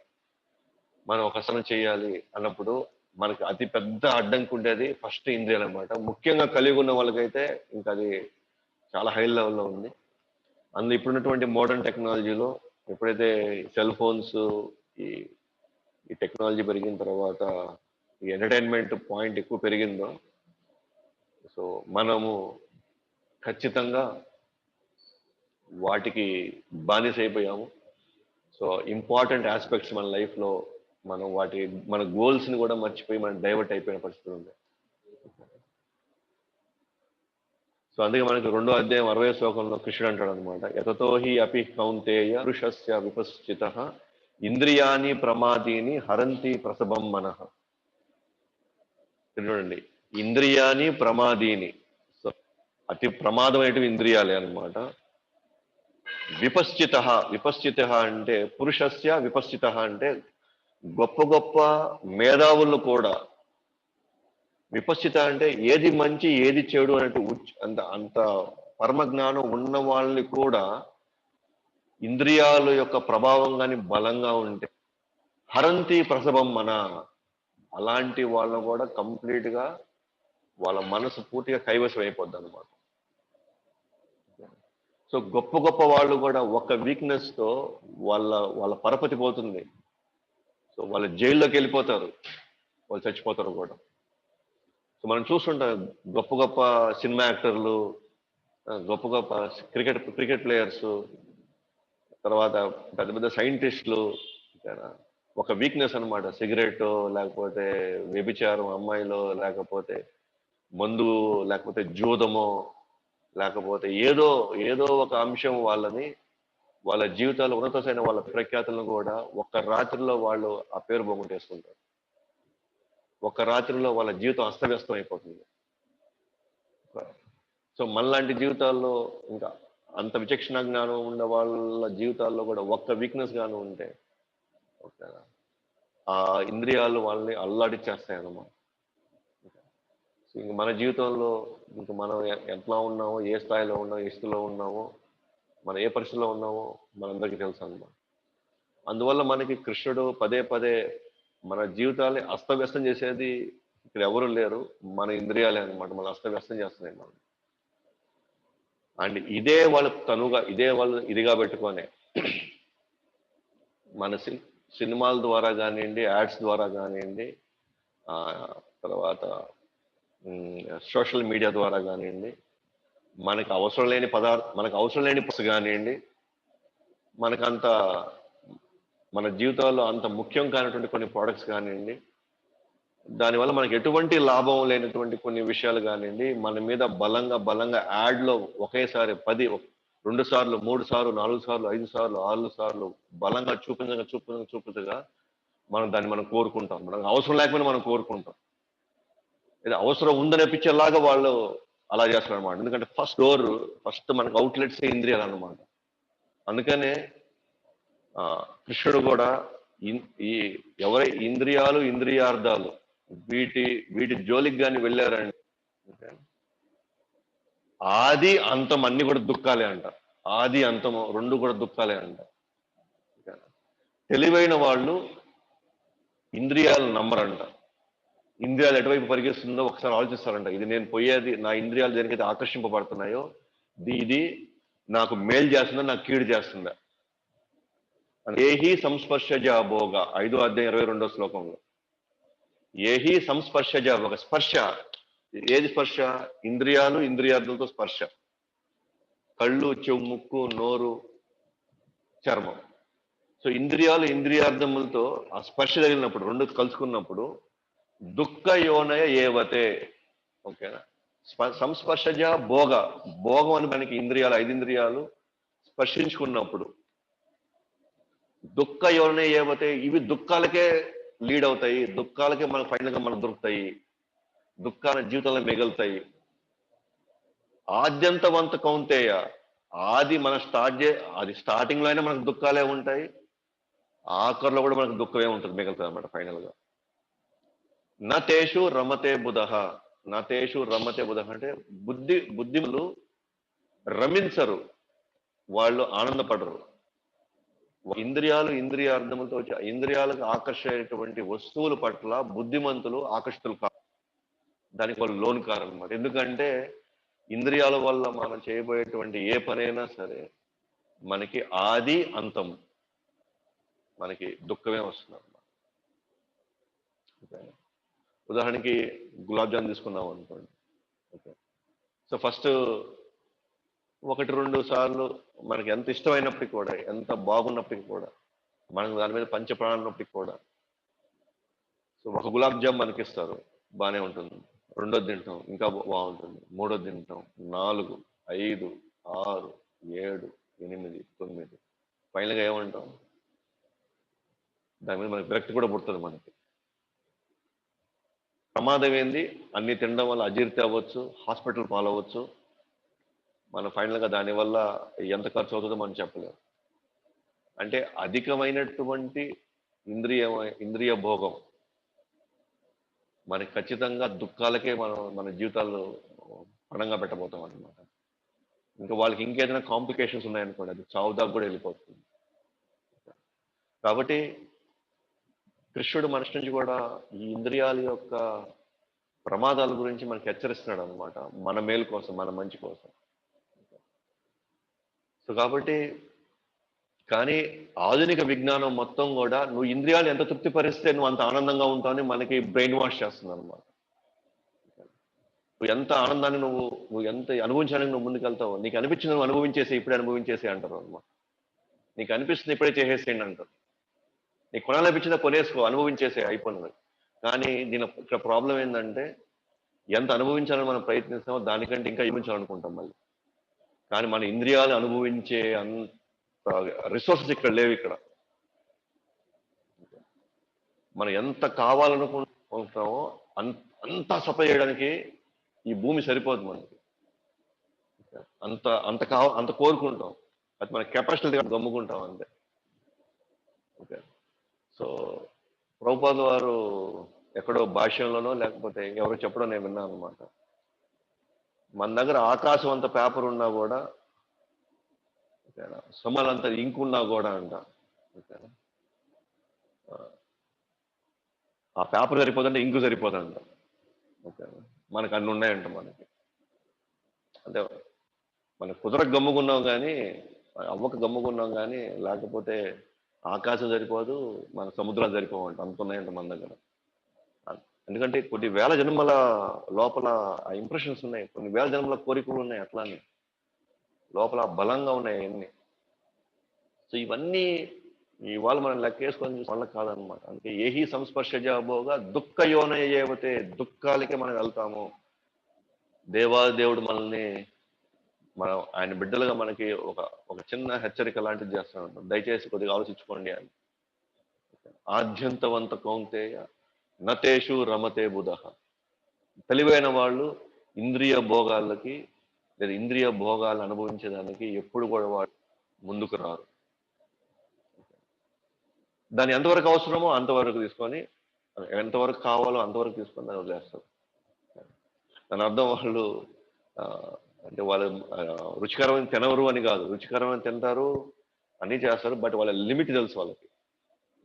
మనం ఒక అసలు చేయాలి అన్నప్పుడు మనకి అతి పెద్ద అడ్డంకి ఉండేది ఫస్ట్ ఇంద్రియాలు అనమాట. ముఖ్యంగా కలిగి ఉన్న వాళ్ళకైతే ఇంకా అది చాలా హై లెవెల్లో ఉంది. అందులో ఇప్పుడున్నటువంటి మోడర్న్ టెక్నాలజీలో ఎప్పుడైతే సెల్ ఫోన్స్, ఈ టెక్నాలజీ పెరిగిన తర్వాత ఈ ఎంటర్టైన్మెంట్ పాయింట్ ఎక్కువ పెరిగిందో, సో మనము ఖచ్చితంగా వాటికి బానిస అయిపోయాము. సో ఇంపార్టెంట్ ఆస్పెక్ట్స్ మన లైఫ్లో మన గోల్స్ని కూడా మర్చిపోయి మనం డైవర్ట్ అయిపోయిన పరిస్థితి ఉంది. సో అందుకే మనకి 2వ అధ్యాయం 60వ శ్లోకంలో కృష్ణుడు అంటాడు అనమాట, యతతో హి అపి కౌంతేయ పురుషస్య విపశ్చితః ఇంద్రియాని ప్రమాదీని హరంతి ప్రసభం మనః. చూడండి, ఇంద్రియాని ప్రమాదీని, సో అతి ప్రమాదమైనవి ఇంద్రియాలే అనమాట. విపశ్చిత అంటే పురుషస్య విపశ్చిత అంటే గొప్ప మేధావులు కూడా, విపశ్చిత అంటే ఏది మంచి ఏది చెడు అంటే అంత పరమజ్ఞానం ఉన్న వాళ్ళని కూడా ఇంద్రియాల యొక్క ప్రభావం కానీ బలంగా ఉంటే హరంతి ప్రసభం మన, అలాంటి వాళ్ళని కూడా కంప్లీట్ గా వాళ్ళ మనసు పూర్తిగా కైవసం అయిపోద్ది అనమాట. సో గొప్ప వాళ్ళు కూడా ఒక వీక్నెస్ తో వాళ్ళ పరపతి పోతుంది. సో వాళ్ళు జైల్లోకి వెళ్ళిపోతారు, వాళ్ళు చచ్చిపోతారు కూడా. సో మనం చూస్తుంటాం గొప్ప సినిమా యాక్టర్లు, గొప్ప క్రికెట్ ప్లేయర్స్, తర్వాత పెద్ద సైంటిస్టులు ఒక వీక్నెస్ అనమాట. సిగరెట్, లేకపోతే వ్యభిచారం అమ్మాయిలో, లేకపోతే మందు, లేకపోతే జూదమో, లేకపోతే ఏదో ఒక అంశం వాళ్ళ జీవితాలు ఉన్నతమైన వాళ్ళ ప్రఖ్యాతులను కూడా ఒక్క రాత్రిలో వాళ్ళు ఆ పేరు పోగొట్టేసుకుంటారు. ఒక్క రాత్రిలో వాళ్ళ జీవితం అస్తవ్యస్తం అయిపోతుంది. సో మనలాంటి జీవితాల్లో ఇంకా అంత విచక్షణ జ్ఞానం ఉన్న వాళ్ళ జీవితాల్లో కూడా ఒక్క వీక్నెస్ గాను ఉంటే ఓకేనా, ఆ ఇంద్రియాలు వాళ్ళని అల్లాడిచ్చేస్తాయి అన్నమాట. సో ఇంక మన జీవితంలో ఇంక మనం ఎట్లా ఉన్నామో, ఏ స్థాయిలో ఉన్నామో, ఏ స్థితిలో ఉన్నామో, మనం ఏ పరిస్థితిలో ఉన్నామో మనందరికీ తెలుసు అన్నమాట. అందువల్ల మనకి కృష్ణుడు పదే పదే మన జీవితాన్ని అస్తవ్యస్తం చేసేది ఇక్కడ ఎవరు లేరు, మన ఇంద్రియాలే అనమాట. మన అస్తవ్యస్తం చేస్తున్నాయి మనం. అండ్ ఇదే వాళ్ళు తనుగా, ఇదే వాళ్ళు ఇదిగా పెట్టుకొని మన సినిమాల ద్వారా కానివ్వండి, యాడ్స్ ద్వారా కానివ్వండి, తర్వాత సోషల్ మీడియా ద్వారా కానివ్వండి, మనకు అవసరం లేని పదార్థం కానివ్వండి, మనకంత మన జీవితాల్లో అంత ముఖ్యం కానటువంటి కొన్ని ప్రోడక్ట్స్ కానివ్వండి, దానివల్ల మనకి ఎటువంటి లాభం లేనటువంటి కొన్ని విషయాలు కానివ్వండి, మన మీద బలంగా యాడ్లో ఒకేసారి 10, 2 సార్లు, 3 సార్లు, 4 సార్లు, 5 సార్లు, 6 సార్లు బలంగా చూపుతుగా మనం కోరుకుంటాం. మనకు అవసరం లేకపోయినా మనం కోరుకుంటాం. ఇది అవసరం ఉందనిపించేలాగా వాళ్ళు అలా చేస్తున్నారు అనమాట. ఎందుకంటే ఫస్ట్ మనకు అవుట్లెట్స్ ఇంద్రియాలు అనమాట. అందుకనే కృష్ణుడు కూడా ఈ ఎవరి ఇంద్రియాలు, ఇంద్రియార్థాలు వీటి జోలికి కానీ వెళ్ళారండి, ఆది అంతం అన్ని కూడా దుఃఖాలే అంట. ఆది అంతము రెండు కూడా దుఃఖాలే అంట. తెలివైన వాళ్ళు ఇంద్రియాలను నమ్మరంట. ఇంద్రియాలు ఎటువైపు పరిగెస్తుందో ఒకసారి ఆలోచిస్తారంట. ఇది నేను పోయేది, నా ఇంద్రియాలు దేనికైతే ఆకర్షింపబడుతున్నాయో ఇది నాకు మేలు చేస్తుందా, నాకు కీడు చేస్తుందా. ఏహి సంస్పర్శజ భోగ 5వ అధ్యాయం 22వ శ్లోకంలో ఏహి సంస్పర్శజ భోగ. స్పర్శ, ఏది స్పర్శ? ఇంద్రియాలు, ఇంద్రియార్థులతో స్పర్శ. కళ్ళు, చెవు, ముక్కు, నోరు, చర్మం. సో ఇంద్రియాలు, ఇంద్రియార్థములతో ఆ స్పర్శ తగిలినప్పుడు, రెండు కలుసుకున్నప్పుడు దుఃఖ యోనయ ఏవతే. ఓకేనా? సంస్పర్శజ భోగం అని మనకి ఇంద్రియాలు, 5 ఇంద్రియాలు స్పర్శించుకున్నప్పుడు దుఃఖ యోనయ ఏవతే, ఇవి దుఃఖాలకే లీడ్ అవుతాయి, దుఃఖాలకే మనకు ఫైనల్ గా మనకు దొరుకుతాయి, దుఃఖాల జీవితంలో మిగులుతాయి. ఆద్యంతవంత కౌంతేయ, ఆది మన స్టార్టింగ్ లో అయినా మనకు దుఃఖాలే ఉంటాయి, ఆఖరిలో కూడా మనకు దుఃఖమే ఉంటుంది, మిగులుతుంది అనమాట ఫైనల్ గా. నతేషు రమతే బుధః. నతేషు రమతే బుధః అంటే బుద్ధిములు రమించరు, వాళ్ళు ఆనందపడరు. ఇంద్రియాలు, ఇంద్రియార్థములతో వచ్చి ఇంద్రియాలకు ఆకర్షించేటువంటి వస్తువుల పట్ల బుద్ధిమంతులు ఆకర్షితులు కాదు, దానికి వాళ్ళు లోను కారన్నమాట. ఎందుకంటే ఇంద్రియాల వల్ల మనం చేయబోయేటువంటి ఏ పనైనా సరే మనకి ఆది అంతం, మనకి దుఃఖమే వస్తుంది అన్నమాట. ఉదాహరణకి గులాబ్ జామ్ తీసుకున్నాం అనుకోండి. ఓకే, సో ఫస్ట్ 1-2 సార్లు మనకి ఎంత ఇష్టమైనప్పటికీ కూడా, ఎంత బాగున్నప్పటికీ కూడా, మనకు దాని మీద పంచప్రాణాలు ఉన్నప్పటికీ కూడా, సో ఒక గులాబ్ జామ్ మనకి ఇస్తారు, బాగానే ఉంటుంది. రెండోది తింటాం, ఇంకా బాగుంటుంది. మూడోది తింటాం, 4, 5, 6, 7, 8, 9, ఫైనల్గా ఏమంటాం? దాని మీద మనకి విరక్తి కూడా పుడుతుంది. మనకి ప్రమాదం ఏంది? అన్ని తినడం వల్ల అజీర్తి అవ్వచ్చు, హాస్పిటల్ పాలవచ్చు. మనం ఫైనల్గా దానివల్ల ఎంత ఖర్చు అవుతుందో మనం చెప్పలేము. అంటే అధికమైనటువంటి ఇంద్రియ భోగం మనకి ఖచ్చితంగా దుఃఖాలకే మన జీవితాల్లో పణంగా పెట్టబోతాం అనమాట. ఇంకా వాళ్ళకి ఇంకేదైనా కాంప్లికేషన్స్ ఉన్నాయనుకోండి, అది చావు దాకా కూడా వెళ్ళిపోతుంది. కాబట్టి కృష్ణుడు మనిషి నుంచి కూడా ఈ ఇంద్రియాల యొక్క ప్రమాదాల గురించి మనకి హెచ్చరిస్తున్నాడు అనమాట, మన మేలు కోసం, మన మంచి కోసం. సో కాబట్టి కానీ ఆధునిక విజ్ఞానం మొత్తం కూడా నువ్వు ఇంద్రియాలు ఎంత తృప్తిపరిస్తే నువ్వు అంత ఆనందంగా ఉంటావని మనకి బ్రెయిన్ వాష్ చేస్తుంది అనమాట. నువ్వు ఎంత ఆనందాన్ని నువ్వు ఎంత అనుభవించడానికి నువ్వు ముందుకెళ్తావు, నీకు అనిపించింది నువ్వు అనుభవించేసి ఇప్పుడే అనుభవించేసి అంటారు అనమాట. నీకు అనిపిస్తుంది ఇప్పుడే చేసేసేయండి అంటారు. నీకు కొనాలనిపించిందా కొనేసుకో, అనుభవించేసే, అయిపోయినది. కానీ ఇక్కడ ప్రాబ్లం ఏంటంటే ఎంత అనుభవించాలని మనం ప్రయత్నిస్తామో దానికంటే ఇంకా అనుభవించాలనుకుంటాం మళ్ళీ. కానీ మన ఇంద్రియాలు అనుభవించే అంత రిసోర్సెస్ ఇక్కడ లేవు. ఇక్కడ మనం ఎంత కావాలనుకుంటామో అంతా సప్లై చేయడానికి ఈ భూమి సరిపోదు మనకి. అంత అంత అంత కోరుకుంటాం, అది మన కెపాసిటీ గమ్ముకుంటాం అంతే. ఓకే, సో ప్రభుపాద వారు ఎక్కడో భాష్యంలోనో లేకపోతే ఎవరో చెప్పడం నేను విన్నాను అనమాట. మన దగ్గర ఆకాశం అంత పేపర్ ఉన్నా కూడా, ఓకేనా, సొమ్మలంతా ఇంకు ఉన్నా కూడా అంట, ఓకేనా, ఆ పేపర్ సరిపోదంటే ఇంకు సరిపోదంట. ఓకేనా, మనకు అన్ని ఉన్నాయంట మనకి. అంటే మన కుదరకు గమ్ముకున్నాం కానీ, అవ్వక గమ్ముకున్నాం కానీ, లేకపోతే ఆకాశం సరిపోదు, మన సముద్రాలు సరిపోవంట, అనుకున్నాయంట మన దగ్గర. ఎందుకంటే కొన్ని వేల జన్మల లోపల ఆ ఇంప్రెషన్స్ ఉన్నాయి, కొన్ని వేల జన్మల కోరికలు ఉన్నాయి, అట్లానే లోపల బలంగా ఉన్నాయి అన్ని. సో ఇవన్నీ ఇవాళ మనం లెక్కేసుకొని వాళ్ళ కాదనమాట. అందుకే ఏహి సంస్పర్శజాబోగా దుఃఖ యోనయేవతే, దుఃఖాలకే మనం వెళ్తాము. దేవాదేవుడు మనల్ని, మనం ఆయన బిడ్డలుగా మనకి ఒక ఒక చిన్న హెచ్చరిక లాంటిది చేస్తూ ఉంటాం, దయచేసి కొద్దిగా ఆలోచించుకోండి అని. ఆద్యంతవంత కౌంతేయ నతేషు రమతే బుధ. తెలివైన వాళ్ళు ఇంద్రియ భోగాలకి లేదా ఇంద్రియ భోగాలు అనుభవించడానికి ఎప్పుడు కూడా వాళ్ళు ముందుకు రారు. దాన్ని ఎంతవరకు అవసరమో అంతవరకు తీసుకొని, ఎంతవరకు కావాలో అంతవరకు తీసుకొని దాన్ని వదిలేస్తారు. దాని అర్థం వాళ్ళు అంటే వాళ్ళు రుచికరమైన తినవరు అని కాదు, రుచికరమైన తింటారు, అన్నీ చేస్తారు, బట్ వాళ్ళ లిమిట్ తెలుసు వాళ్ళకి.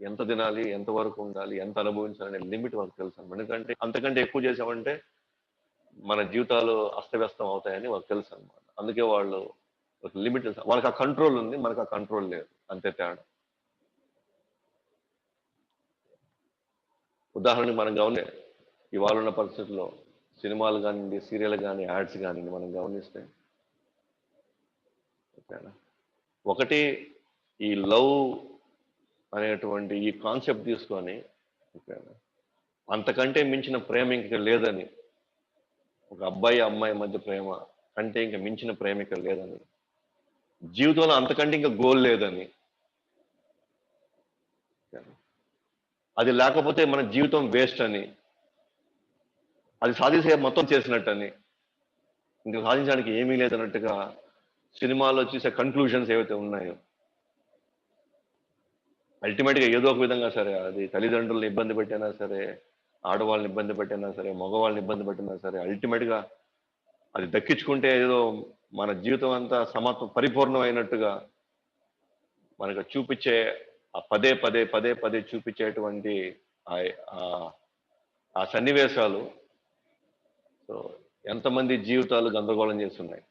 ఎంత తినాలి, ఎంత వరకు ఉండాలి, ఎంత అనుభవించాలనే లిమిట్ వాళ్ళకి తెలుసు. ఎందుకంటే అంతకంటే ఎక్కువ చేసామంటే మన జీవితాలు అస్తవ్యస్తం అవుతాయని వాళ్ళకి తెలుసు అనమాట. అందుకే వాళ్ళు ఒక లిమిట్ తెలుసు, వాళ్ళకి ఆ కంట్రోల్ ఉంది, మనకు ఆ కంట్రోల్ లేదు, అంతే తేడా. ఉదాహరణకి మనం గమని ఇవాళ ఉన్న పరిస్థితుల్లో సినిమాలు కానివ్వండి, సీరియల్ కానీ, యాడ్స్ కానివ్వండి, మనం గమనిస్తే, ఓకేనా, ఒకటి ఈ లవ్ అనేటువంటి ఈ కాన్సెప్ట్ తీసుకొని, ఓకేనా, అంతకంటే మించిన ప్రేమ ఇంక లేదని, ఒక అబ్బాయి అమ్మాయి మధ్య ప్రేమ కంటే ఇంకా మించిన ప్రేమ ఇక్కడ లేదని, జీవితంలో అంతకంటే ఇంకా గోల్ లేదని, అది లేకపోతే మన జీవితం వేస్ట్ అని, అది సాధించే మొత్తం చేసినట్టని, ఇంకా సాధించడానికి ఏమీ లేదన్నట్టుగా సినిమాలో చూసే కన్క్లూషన్స్ ఏవైతే ఉన్నాయో, అల్టిమేట్గా ఏదో ఒక విధంగా సరే, అది తల్లిదండ్రులను ఇబ్బంది పెట్టినా సరే, ఆడవాళ్ళని ఇబ్బంది పెట్టినా సరే, మగవాళ్ళని ఇబ్బంది పెట్టినా సరే, అల్టిమేట్గా అది దక్కించుకుంటే ఏదో మన జీవితం అంతా పరిపూర్ణం అయినట్టుగా మనకు చూపించే ఆ పదే పదే పదే పదే చూపించేటువంటి ఆ సన్నివేశాలు, సో ఎంతమంది జీవితాలు గందరగోళం చేస్తున్నాయి.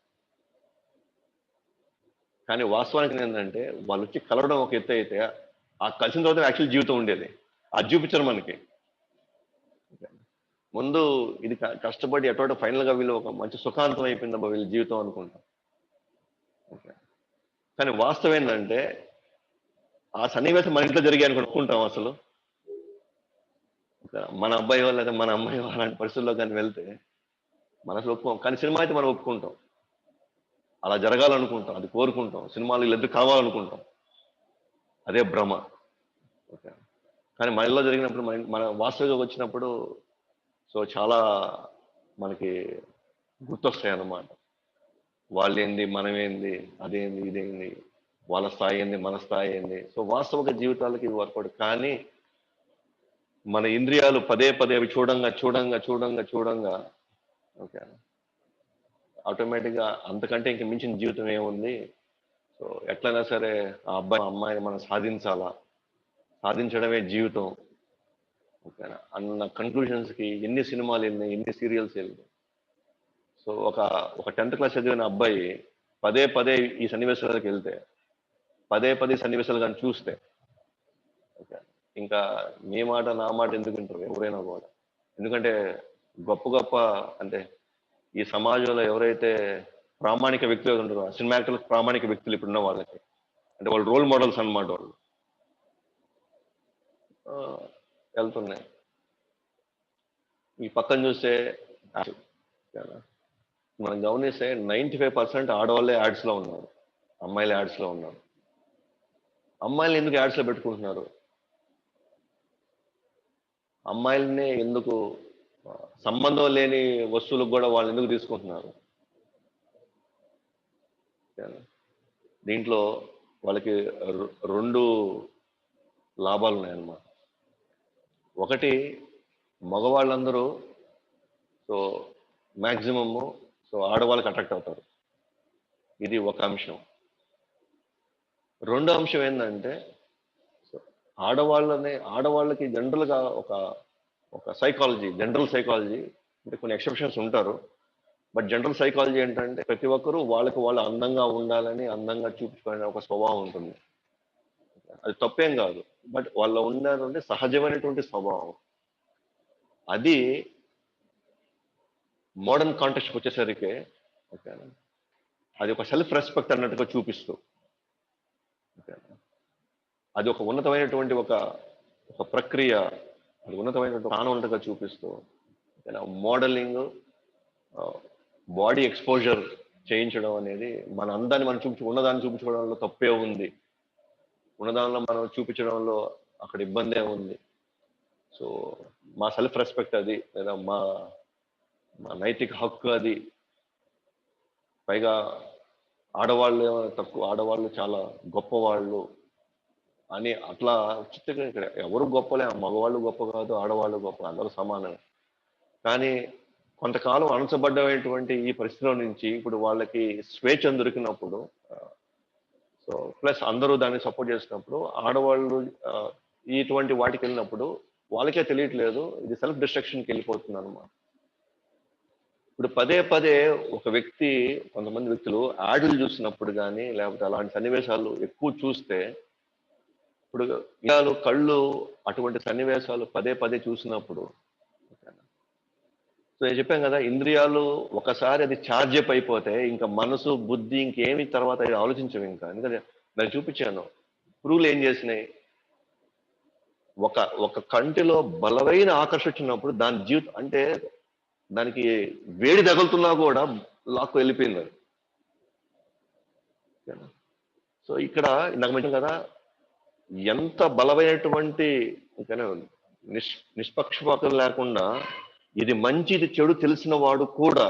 కానీ వాస్తవానికి ఏంటంటే వాళ్ళు వచ్చి కలవడం ఒక ఎత్తు అయితే, ఆ కలిసిన తర్వాత యాక్చువల్ జీవితం ఉండేది అది చూపించరు మనకి. ముందు ఇది కష్టపడి ఎటువంటి ఫైనల్ గా వీళ్ళు ఒక మంచి సుఖాంతం అయిపోయిందబ్బా వీళ్ళ జీవితం అనుకుంటాం. కానీ వాస్తవం ఏంటంటే ఆ సన్నివేశం మన ఇంట్లో జరిగాయి అనుకుంటాం. అసలు మన అబ్బాయి వాళ్ళు లేదా మన అమ్మాయి అలాంటి పరిస్థితుల్లో కానీ వెళ్తే మనసు ఒప్పుకోం, కానీ సినిమా అయితే మనం ఒప్పుకుంటాం, అలా జరగాలనుకుంటాం, అది కోరుకుంటాం, సినిమాలు వీళ్ళిద్దరు కావాలనుకుంటాం, అదే భ్రమ. ఓకే, కానీ మనలో జరిగినప్పుడు మన వాస్తవిక వచ్చినప్పుడు సో చాలా మనకి గుర్తొస్తాయి అన్నమాట. వాళ్ళేంది, మనమేంది, అదేంది, ఇదేంది, వాళ్ళ స్థాయి ఏంది, మన స్థాయి ఏంది. సో వాస్తవిక జీవితాలకి ఇది వర్కౌట్. కానీ మన ఇంద్రియాలు పదే పదే అవి చూడంగా చూడంగా చూడంగా చూడంగా, ఓకే, ఆటోమేటిక్గా అంతకంటే ఇంక మించిన జీవితం ఏముంది, సో ఎట్లయినా సరే ఆ అబ్బాయి అమ్మాయిని మనం సాధించాలా, సాధించడమే జీవితం, ఓకేనా అన్న కన్క్లూషన్స్కి ఎన్ని సినిమాలు వెళ్ళినాయి, ఎన్ని సీరియల్స్ వెళ్ళినాయి. సో ఒక 10th క్లాస్ చదివిన అబ్బాయి పదే పదే ఈ సన్నివేశాలకు వెళ్తే, పదే పదే సన్నివేశాలు కానీ చూస్తే, ఓకే, ఇంకా మీ మాట నా మాట ఎందుకు వింటారు ఎవరైనా కూడా. ఎందుకంటే గొప్ప గొప్ప అంటే ఈ సమాజంలో ఎవరైతే ప్రామాణిక వ్యక్తులు ఉంటారో, సినిమా యాక్టర్లకు ప్రామాణిక వ్యక్తులు ఇప్పుడున్న వాళ్ళకి, అంటే వాళ్ళు రోల్ మోడల్స్ అన్నమాట. వాళ్ళు వెళ్తున్నాయి. ఈ పక్కన చూస్తే మనం గమనిస్తే 95% ఆడవాళ్ళే యాడ్స్ లో ఉన్నారు, అమ్మాయిలే యాడ్స్ లో ఉన్నారు. అమ్మాయిల్ని ఎందుకు యాడ్స్లో పెట్టుకుంటున్నారు? అమ్మాయిలనే ఎందుకు సంబంధం లేని వస్తువులకు కూడా వాళ్ళు ఎందుకు తీసుకుంటున్నారు? దీంట్లో వాళ్ళకి రెండు లాభాలు ఉన్నాయన్నమాట. ఒకటి, మగవాళ్ళందరూ సో మ్యాక్సిమము సో ఆడవాళ్ళకి అట్రాక్ట్ అవుతారు. ఇది ఒక అంశం. రెండో అంశం ఏంటంటే ఆడవాళ్ళకి జనరల్గా ఒక సైకాలజీ, జనరల్ సైకాలజీ, అంటే కొన్ని ఎక్సెప్షన్స్ ఉంటారు, బట్ జనరల్ సైకాలజీ ఏంటంటే ప్రతి ఒక్కరూ వాళ్ళు అందంగా ఉండాలని, అందంగా చూపించుకునే ఒక స్వభావం ఉంటుంది. అది తప్పేం కాదు, బట్ వాళ్ళ ఉన్నటువంటి సహజమైనటువంటి స్వభావం. అది మోడర్న్ కాంటెక్స్ట్కి వచ్చేసరికి ఓకేనా, అది ఒక సెల్ఫ్ రెస్పెక్ట్ అన్నట్టుగా చూపిస్తూ, అది ఒక ఉన్నతమైనటువంటి ఒక ప్రక్రియ, అది ఉన్నతమైనటువంటి ఆనవంతగా చూపిస్తూ మోడలింగ్, బాడీ ఎక్స్పోజర్ చేయించడం అనేది మన అందాన్ని మనం ఉన్నదాన్ని చూపించుకోవడంలో తప్పే ఉంది, ఉన్నదానిలో మనం చూపించడంలో అక్కడ ఇబ్బందే ఉంది. సో మా సెల్ఫ్ రెస్పెక్ట్ అది, లేదా మా నైతిక హక్కు అది. పైగా ఆడవాళ్ళు తక్కువ, ఆడవాళ్ళు చాలా గొప్పవాళ్ళు అని అట్లా చిత్తగా ఇక్కడ ఎవరు గొప్పలే, మగవాళ్ళు గొప్ప కాదు, ఆడవాళ్ళు గొప్ప, అందరూ సమానమే. కానీ కొంతకాలం అణచబడ్డమైనటువంటి ఈ పరిస్థితిలో నుంచి ఇప్పుడు వాళ్ళకి స్వేచ్ఛ దొరికినప్పుడు, సో ప్లస్ అందరూ దాన్ని సపోర్ట్ చేసినప్పుడు, ఆడవాళ్ళు ఇటువంటి వాటికి వెళ్ళినప్పుడు వాళ్ళకే తెలియట్లేదు, ఇది సెల్ఫ్ డిస్ట్రక్షన్కి వెళ్ళిపోతుంది అన్నమాట. ఇప్పుడు పదే పదే ఒక వ్యక్తి, కొంతమంది వ్యక్తులు యాడ్లు చూసినప్పుడు కానీ, లేకపోతే అలాంటి సన్నివేశాలు ఎక్కువ చూస్తే, ఇప్పుడు కళ్ళు అటువంటి సన్నివేశాలు పదే పదే చూసినప్పుడు, సో నేను చెప్పాను కదా, ఇంద్రియాలు ఒకసారి అది ఛార్జ్ అప్ అయిపోతే ఇంకా మనసు, బుద్ధి ఇంకేమి తర్వాత ఆలోచించవు ఇంకా. ఎందుకంటే నేను చూపించాను, పురుగులు ఏం చేసినాయి, ఒక కంటిలో బలమైన ఆకర్షణ వచ్చినప్పుడు దాని జీవితం అంటే దానికి వేడి తగులుతున్నా కూడా లాక్కు వెళ్ళిపోయింది అది. సో ఇక్కడ నాకు mention కదా, ఎంత బలమైనటువంటి నిష్పక్షపాతం లేకుండా ఇది మంచి ఇది చెడు తెలిసిన వాడు కూడా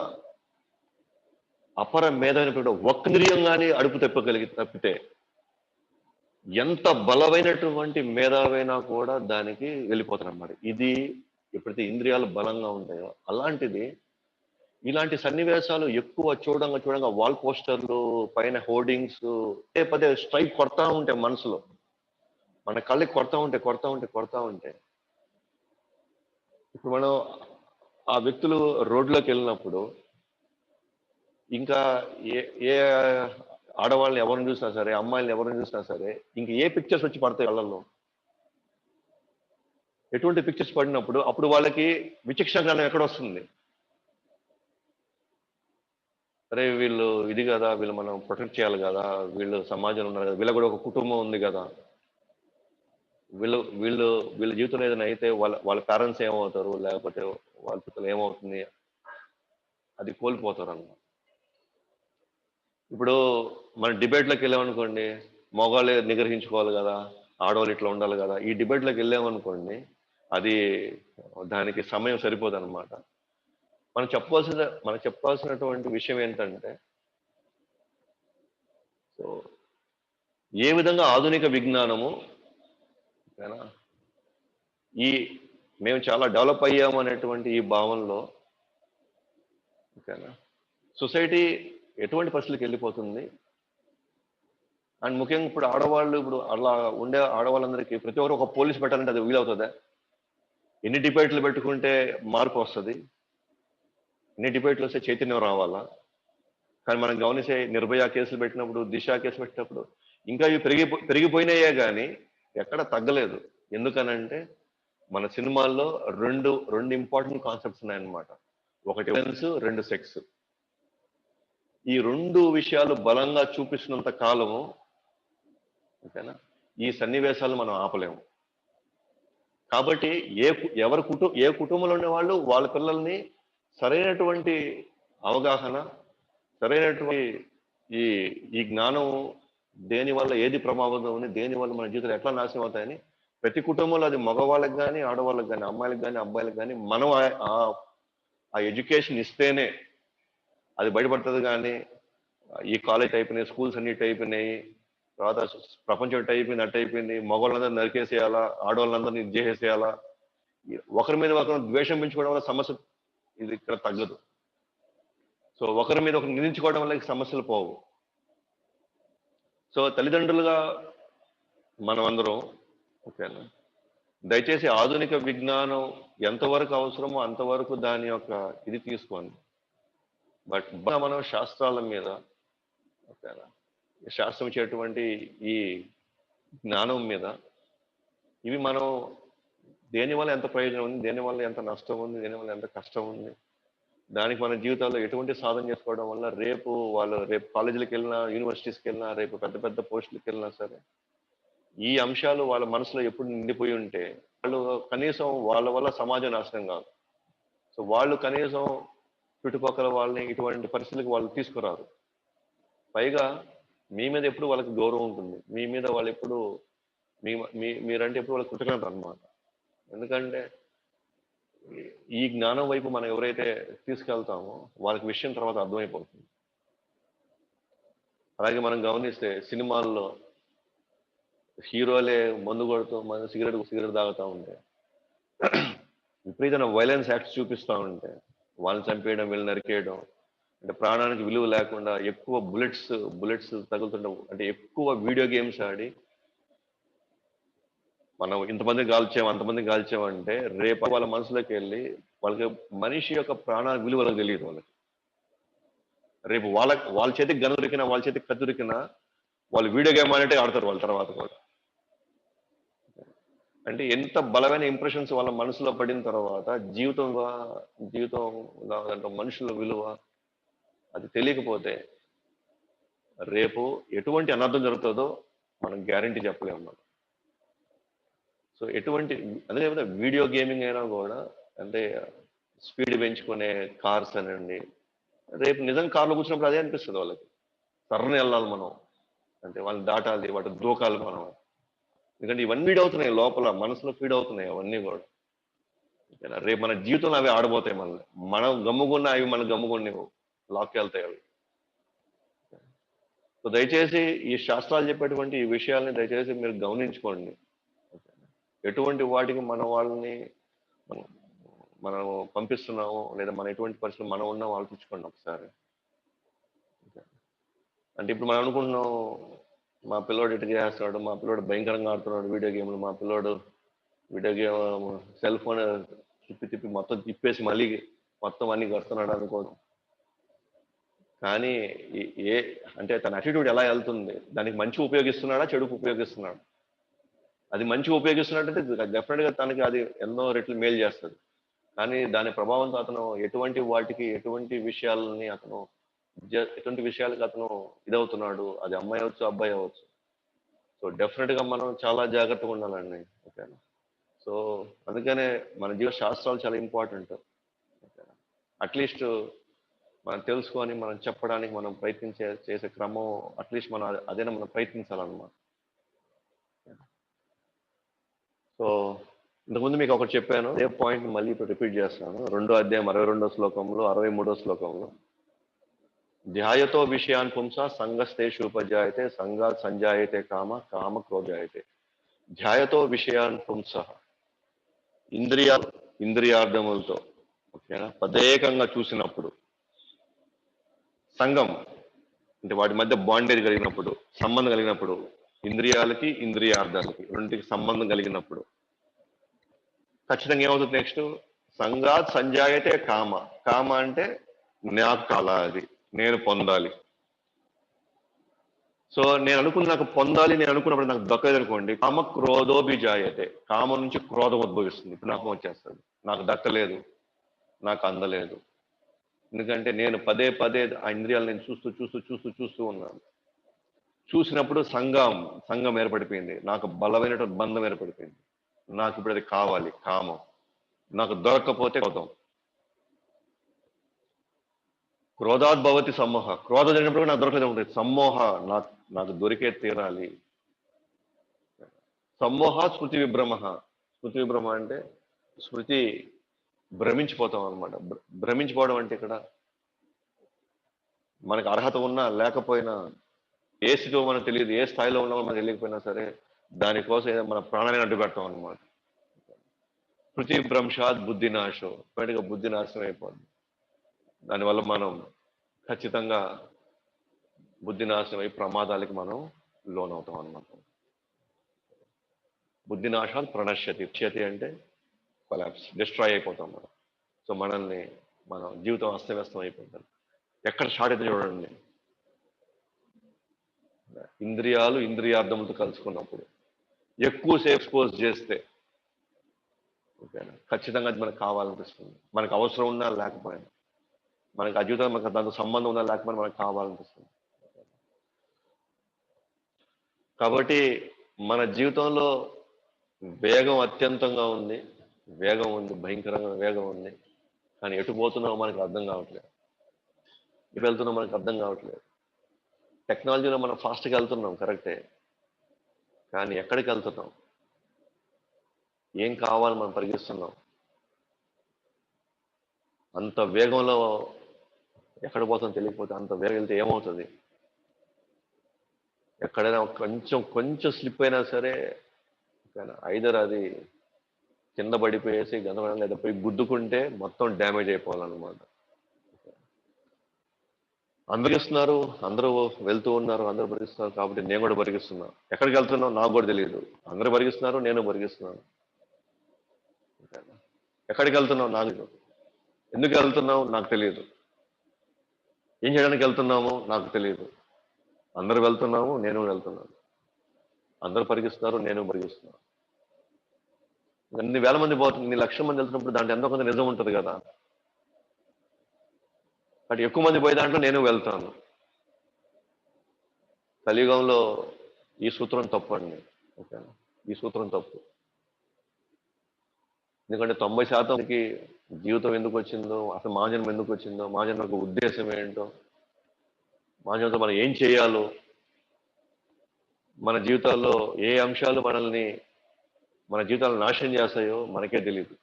అపర మేధైన వక్రింద్రియంగానే అడుపు తప్పితే ఎంత బలమైనటువంటి మేధావైనా కూడా దానికి వెళ్ళిపోతారన్నమాట. ఇది ఎప్పుడైతే ఇంద్రియాలు బలంగా ఉంటాయో, అలాంటిది ఇలాంటి సన్నివేశాలు ఎక్కువ చూడంగా వాల్ పోస్టర్లు, పైన హోర్డింగ్స్ పదే పదే స్ట్రైక్ కొడతా ఉంటే మనసులో, మన కళ్ళకి కొడతా ఉంటే ఇప్పుడు మనం ఆ వ్యక్తులు రోడ్లోకి వెళ్ళినప్పుడు ఇంకా ఏ ఆడవాళ్ళని ఎవరిని చూసినా సరే, అమ్మాయిని ఎవరిని చూసినా సరే, ఇంక ఏ పిక్చర్స్ వచ్చి పడతాయి కళ్ళల్లో, ఎటువంటి పిక్చర్స్ పడినప్పుడు అప్పుడు వాళ్ళకి విచక్షణ జ్ఞానం ఎక్కడ వస్తుంది? అరే వీళ్ళు ఇది కదా, వీళ్ళు మనం ప్రొటెక్ట్ చేయాలి కదా, వీళ్ళు సమాజంలో ఉన్నారు కదా, వీళ్ళ కూడా ఒక కుటుంబం ఉంది కదా, వీళ్ళ జీవితంలో ఏదైనా అయితే వాళ్ళ పేరెంట్స్ ఏమవుతారు, లేకపోతే వాళ్ళ పిల్లలు ఏమవుతుంది, అది కోల్పోతారు అన్నమాట. ఇప్పుడు మన డిబేట్లోకి వెళ్ళామనుకోండి, మగవాళ్ళే నిగ్రహించుకోవాలి కదా, ఆడవాళ్ళు ఇట్లా ఉండాలి కదా, ఈ డిబేట్లోకి వెళ్ళామనుకోండి, అది దానికి సమయం సరిపోదు అనమాట. మనం చెప్పాల్సినటువంటి విషయం ఏంటంటే, సో ఏ విధంగా ఆధునిక విజ్ఞానము మేము చాలా డెవలప్ అయ్యాము అనేటువంటి ఈ భావనలో ఓకేనా సొసైటీ ఎటువంటి పరిస్థితులకు వెళ్ళిపోతుంది. అండ్ ముఖ్యంగా ఇప్పుడు అలా ఉండే ఆడవాళ్ళందరికీ ప్రతి ఒక్కరు ఒక పోలీస్ పెట్టాలంటే అది వీలవుతుందా? ఎన్ని డిబేట్లు పెట్టుకుంటే మార్పు వస్తుంది? ఎన్ని డిబేట్లు వస్తే చైతన్యం రావాలా? కానీ మనం గమనించే నిర్భయ కేసులు పెట్టినప్పుడు, దిశ కేసు పెట్టినప్పుడు ఇంకా ఇవి పెరిగిపోయినాయే కానీ ఎక్కడ తగ్గలేదు. ఎందుకనంటే మన సినిమాల్లో రెండు ఇంపార్టెంట్ కాన్సెప్ట్స్ ఉన్నాయన్నమాట. ఒకటి విలన్స్, రెండు సెక్స్. ఈ రెండు విషయాలు బలంగా చూపిస్తున్నంత కాలము ఓకేనా ఈ సన్నివేశాలు మనం ఆపలేము. కాబట్టి ఏ కుటుంబంలో ఉన్న వాళ్ళు వాళ్ళ పిల్లల్ని సరైనటువంటి అవగాహన, సరైనటువంటి ఈ జ్ఞానం దేని వల్ల ఏది ప్రమాదం ఉంది, దేని వల్ల మన జీవితాలు ఎట్లా నాశనం అవుతాయని ప్రతి కుటుంబంలో, అది మగవాళ్ళకి కానీ ఆడవాళ్ళకి కానీ అమ్మాయిలకు కానీ అబ్బాయిలకు కానీ మనం ఆ ఎడ్యుకేషన్ ఇస్తేనే అది బయటపడుతుంది. కానీ ఈ కాలేజ్ అయిపోయినాయి, స్కూల్స్ అన్ని అయిపోయినాయి, తర్వాత ప్రపంచం అయిపోయింది, అట్టు అయిపోయింది, మగవాళ్ళందరూ నరికేసేయాలా, ఆడవాళ్ళందరినీ ఇది చేసేయాలా, ఒకరి మీద ఒకరు ద్వేషం పెంచుకోవడం వల్ల సమస్య ఇది ఇక్కడ తగ్గదు. సో ఒకరి మీద ఒకరు నిందించుకోవడం వల్ల సమస్యలు పోవు. సో తల్లిదండ్రులుగా మనం అందరం ఓకేనా, దయచేసి ఆధునిక విజ్ఞానం ఎంతవరకు అవసరమో అంతవరకు దాని యొక్క ఇది తీసుకోండి. బట్ మనం శాస్త్రాల మీద ఓకేనా, శాస్త్రం ఇచ్చేటువంటి ఈ జ్ఞానం మీద ఇవి మనం దేనివల్ల ఎంత ప్రయోజనం ఉంది, దేనివల్ల ఎంత నష్టం ఉంది, దేనివల్ల ఎంత కష్టం ఉంది, దానికి మన జీవితాల్లో ఎటువంటి సాధన చేసుకోవడం వల్ల రేపు కాలేజీలకు వెళ్ళినా, యూనివర్సిటీస్కి వెళ్ళినా, రేపు పెద్ద పెద్ద పోస్టులకు వెళ్ళినా సరే ఈ అంశాలు వాళ్ళ మనసులో ఎప్పుడు నిండిపోయి ఉంటే వాళ్ళు కనీసం వాళ్ళ వల్ల సమాజం నాశనం కాదు. సో వాళ్ళు కనీసం చుట్టుపక్కల వాళ్ళని ఇటువంటి పరిస్థితులకు వాళ్ళు తీసుకురారు. పైగా మీ మీద ఎప్పుడు వాళ్ళకి గౌరవం ఉంటుంది, మీ మీద వాళ్ళు ఎప్పుడు మీరంటే ఎప్పుడు వాళ్ళకి కృతజ్ఞత అనమాట. ఎందుకంటే ఈ జ్ఞానం వైపు మనం ఎవరైతే తీసుకెళ్తామో వాళ్ళకి విషయం తర్వాత అర్థమైపోతుంది. అలాగే మనం గమనిస్తే సినిమాల్లో హీరోలే మందు కొడుతూ మన సిగరెట్ తాగుతూ ఉంటే, విపరీతమైన వైలెన్స్ యాక్ట్స్ చూపిస్తూ ఉంటే, వాళ్ళని చంపేయడం, వీళ్ళని నరికేయడం, అంటే ప్రాణానికి విలువ లేకుండా ఎక్కువ బుల్లెట్స్ తగులుతుండవు, అంటే ఎక్కువ వీడియో గేమ్స్ ఆడి మనం అంతమంది కాల్చామంటే రేపు వాళ్ళ మనసులోకి వెళ్ళి వాళ్ళకి మనిషి యొక్క ప్రాణ విలువలకు తెలియదు. వాళ్ళకి రేపు వాళ్ళ చేతికి గన్ను దొరికినా, వాళ్ళ చేతికి కత్తి దొరికినా వాళ్ళు వీడియో గేమ్ అనేటే ఆడతారు వాళ్ళ తర్వాత కూడా. అంటే ఎంత బలమైన ఇంప్రెషన్స్ వాళ్ళ మనసులో పడిన తర్వాత జీవితం మనుషుల విలువ అది తెలియకపోతే రేపు ఎటువంటి అనర్థం జరుగుతుందో మనం గ్యారంటీ చెప్పలేము. సో అదే వీడియో గేమింగ్ అయినా కూడా, అంటే స్పీడ్ పెంచుకునే కార్స్ అనండి, రేపు నిజం కార్లో కూర్చున్నప్పుడు అదే అనిపిస్తుంది వాళ్ళకి. సర్రని వెళ్ళాలి మనం, అంటే వాళ్ళని దాటాలి, వాటి దూకాలి మనం. ఎందుకంటే ఇవన్నీ ఫీడ్ అవుతున్నాయి లోపల, మనసులో ఫీడ్ అవుతున్నాయి అవన్నీ కూడా. రేపు మన జీవితంలో అవి ఆడబోతాయి. మనం గమ్ముకున్న అవి మన గమ్ముకుని లాక్కి వెళ్తాయి అవి. సో దయచేసి ఈ శాస్త్రాలు చెప్పేటువంటి ఈ విషయాల్ని దయచేసి మీరు గమనించుకోండి. ఎటువంటి వాటికి మన వాళ్ళని మనం పంపిస్తున్నాము, లేదా మన ఎటువంటి పరిస్థితులు మనం ఉన్నాం ఆలోచించుకోండి ఒకసారి. అంటే ఇప్పుడు మనం అనుకుంటున్నాం, మా పిల్లోడు ఇటు చేస్తున్నాడు, మా పిల్లోడు భయంకరంగా ఆడుతున్నాడు వీడియో గేమ్లు, మా పిల్లోడు వీడియో గేమ్ సెల్ ఫోన్ తిప్పి మొత్తం తిప్పేసి మళ్ళీ మొత్తం అన్ని కడుతున్నాడు అనుకోవడం. కానీ అంటే తన అటిట్యూడ్ ఎలా వెళ్తుంది, దానికి మంచి ఉపయోగిస్తున్నాడా, చెడుకు ఉపయోగిస్తున్నాడు? అది మంచిగా ఉపయోగిస్తున్నట్టయితే డెఫినెట్గా తనకి అది ఎన్నో రెట్లు మేలు చేస్తుంది. కానీ దాని ప్రభావంతో అతను ఎటువంటి విషయాలకి అతను ఇదవుతున్నాడు, అది అమ్మాయి అవ్వచ్చు, అబ్బాయి అవ్వచ్చు. సో డెఫినెట్గా మనం చాలా జాగ్రత్తగా ఉండాలండి. ఓకేనా? సో అందుకనే మన జీవ శాస్త్రాలు చాలా ఇంపార్టెంట్. అట్లీస్ట్ మనం తెలుసుకొని మనం చెప్పడానికి మనం చేసే క్రమం అట్లీస్ట్ మనం అదేనా మనం ప్రయత్నించాలన్నమాట. సో ఇంతకుముందు మీకు ఒకటి చెప్పాను, అదే పాయింట్ మళ్ళీ ఇప్పుడు రిపీట్ చేస్తాను. 2వ అధ్యాయం 62వ శ్లోకంలో 63వ శ్లోకంలో, ధ్యాయతో విషయాన్ పుంస సంగస్తేషు ఉపజాయతే సంగాత్ సంజాయతే కామ క్రోధాయతే. ధ్యాయతో విషయాన్ పుంస, ఇంద్రియార్థములతో ఓకేనా ప్రత్యేకంగా చూసినప్పుడు, సంఘం అంటే వాటి మధ్య బాండేజ్ కలిగినప్పుడు, సంబంధం కలిగినప్పుడు, ఇంద్రియాలకి ఇంద్రియార్థాలకి రెండింటికి సంబంధం కలిగినప్పుడు ఖచ్చితంగా ఏమవుతుంది? నెక్స్ట్ సంగాత్ సంజాయతే కామ అంటే నాకు కాలాలి, నేను పొందాలి. సో నాకు పొందాలి, నేను అనుకున్నప్పుడు నాకు దక్కలేదు అనుకోండి, కామ క్రోధోభిజాయతే, కామ నుంచి క్రోధం ఉద్భవిస్తుంది. ఇప్పుడు నాకు వచ్చేస్తుంది, నాకు దక్కలేదు, నాకు అందలేదు. ఎందుకంటే నేను పదే ఆ ఇంద్రియాలు నేను చూస్తూ ఉన్నాను. చూసినప్పుడు సంఘం ఏర్పడిపోయింది, నాకు బలమైనటువంటి బంధం ఏర్పడిపోయింది. నాకు ఇప్పుడు అది కావాలి, కామం. నాకు దొరక్కపోతే క్రోధాత్ భవతి సమ్మోహ. క్రోధం జరిగినప్పుడు నాకు దొరకలేదు ఉంటుంది. సమ్మోహ, నాకు నాకు దొరికే తీరాలి. సమ్మోహ స్మృతి విభ్రమ. స్మృతి విభ్రమ అంటే స్మృతి భ్రమించిపోతాం అనమాట. భ్రమించిపోవడం అంటే ఇక్కడ మనకు అర్హత ఉన్నా లేకపోయినా, ఏ స్థితిలో మనకు తెలియదు, ఏ స్థాయిలో ఉన్నామో మనకు తెలియకపోయినా సరే దానికోసం ఏదో మన ప్రాణాన్ని అడ్డు పెడతాం అనమాట. స్మృతి భ్రంశాత్ బుద్ధి నాశం, బయటగా బుద్ధి నాశనం అయిపోద్ది. దానివల్ల మనం ఖచ్చితంగా బుద్ధి నాశనం అయి ప్రమాదాలకి మనం లోనవుతాం అన్నమాట. బుద్ధి నాశాత్ ప్రణశ్యతి. క్షతి అంటే కొలాప్స్, డిస్ట్రాయ్ అయిపోతాం మనం. సో మనల్ని మన జీవితం అస్తవ్యస్తం అయిపోతుంది. ఎక్కడ స్టార్ట్ అయితే చూడండి, ఇంద్రియాలు ఇంద్రియార్థములతో కలుసుకున్నప్పుడు ఎక్కువసేపు ఎక్స్పోజ్ చేస్తే ఓకేనా, ఖచ్చితంగా అది మనకు కావాలనిపిస్తుంది. మనకు అవసరం ఉన్నా లేకపోయినా, మనకు ఆ జీవితం మనకు దాంతో సంబంధం ఉన్నా లేకపోయినా మనకు కావాలనిపిస్తుంది. కాబట్టి మన జీవితంలో వేగం అత్యంతంగా ఉంది, వేగం ఉంది, భయంకరంగా వేగం ఉంది. కానీ ఎటు పోతున్నామో మనకు అర్థం కావట్లేదు, ఎటు వెళ్తున్నామో మనకు అర్థం కావట్లేదు. టెక్నాలజీలో మనం ఫాస్ట్గా వెళ్తున్నాం కరెక్టే, కానీ ఎక్కడికి వెళ్తున్నాం, ఏం కావాలి మనం పరిగెస్తున్నాం, అంత వేగంలో ఎక్కడ పోతాం తెలియకపోతే అంత వేగం వెళ్తే ఏమవుతుంది, ఎక్కడైనా కొంచెం స్లిప్ అయినా సరే ఐదర్ అది కింద పడిపోయేసి గందరగోళం, లేదా పోయి గుద్దుకుంటే మొత్తం డ్యామేజ్ అయిపోవాలన్నమాట. అందరూ ఇస్తున్నారు, అందరూ వెళ్తూ ఉన్నారు, అందరూ పరిగిస్తున్నారు కాబట్టి నేను కూడా పరిగిస్తున్నా. ఎక్కడికి వెళ్తున్నావు నాకు కూడా తెలియదు, అందరూ పరిగిస్తున్నారు, నేను పరిగిస్తున్నాను. ఎక్కడికి వెళ్తున్నావు నాకు తెలియదు, ఎందుకు వెళ్తున్నావు నాకు తెలియదు, ఏం చేయడానికి వెళ్తున్నామో నాకు తెలియదు. అందరూ వెళ్తున్నాము, నేను వెళ్తున్నాను, అందరూ పరిగిస్తున్నారు, నేను పరిగిస్తున్నాను. ఇన్ని వేల మంది పోతుంది, ఇన్ని లక్షల మంది వెళ్తున్నప్పుడు దాంట్లో ఎంతో కొంత నిజం ఉంటుంది కదా. అటు ఎక్కువ మంది పోయే దాంట్లో నేను వెళ్తాను. కలియుగంలో ఈ సూత్రం తప్పు అండి, ఓకేనా, ఈ సూత్రం తప్పు. ఎందుకంటే 90%కి జీవితం ఎందుకు వచ్చిందో, అసలు మానజన్మ ఎందుకు వచ్చిందో, మానజన్మకు ఉద్దేశం ఏంటో, మానజన్మతో మనం ఏం చేయాలో, మన జీవితాల్లో ఏ అంశాలు మన జీవితాలను నాశనం చేస్తాయో మనకే తెలియదు.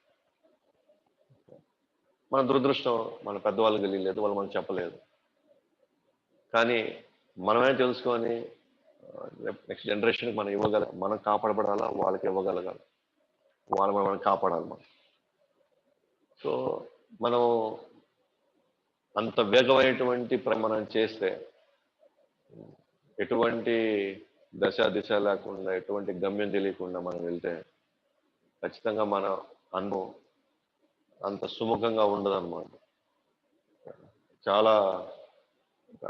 మన దురదృష్టం మన పెద్దవాళ్ళకి తెలియలేదు, వాళ్ళు మనకు చెప్పలేదు. కానీ మనమే తెలుసుకొని నెక్స్ట్ జనరేషన్కి మనం మనం కాపాడబడాలా, వాళ్ళకి ఇవ్వగలగాలి, మనం కాపాడాలి మనం. సో మనం అంత వేగమైనటువంటి మనం చేస్తే, ఎటువంటి దిశ లేకుండా, ఎటువంటి గమ్యం తెలియకుండా మనం వెళ్తే ఖచ్చితంగా మన అనుభవం అంత సుముఖంగా ఉండదన్నమాట. చాలా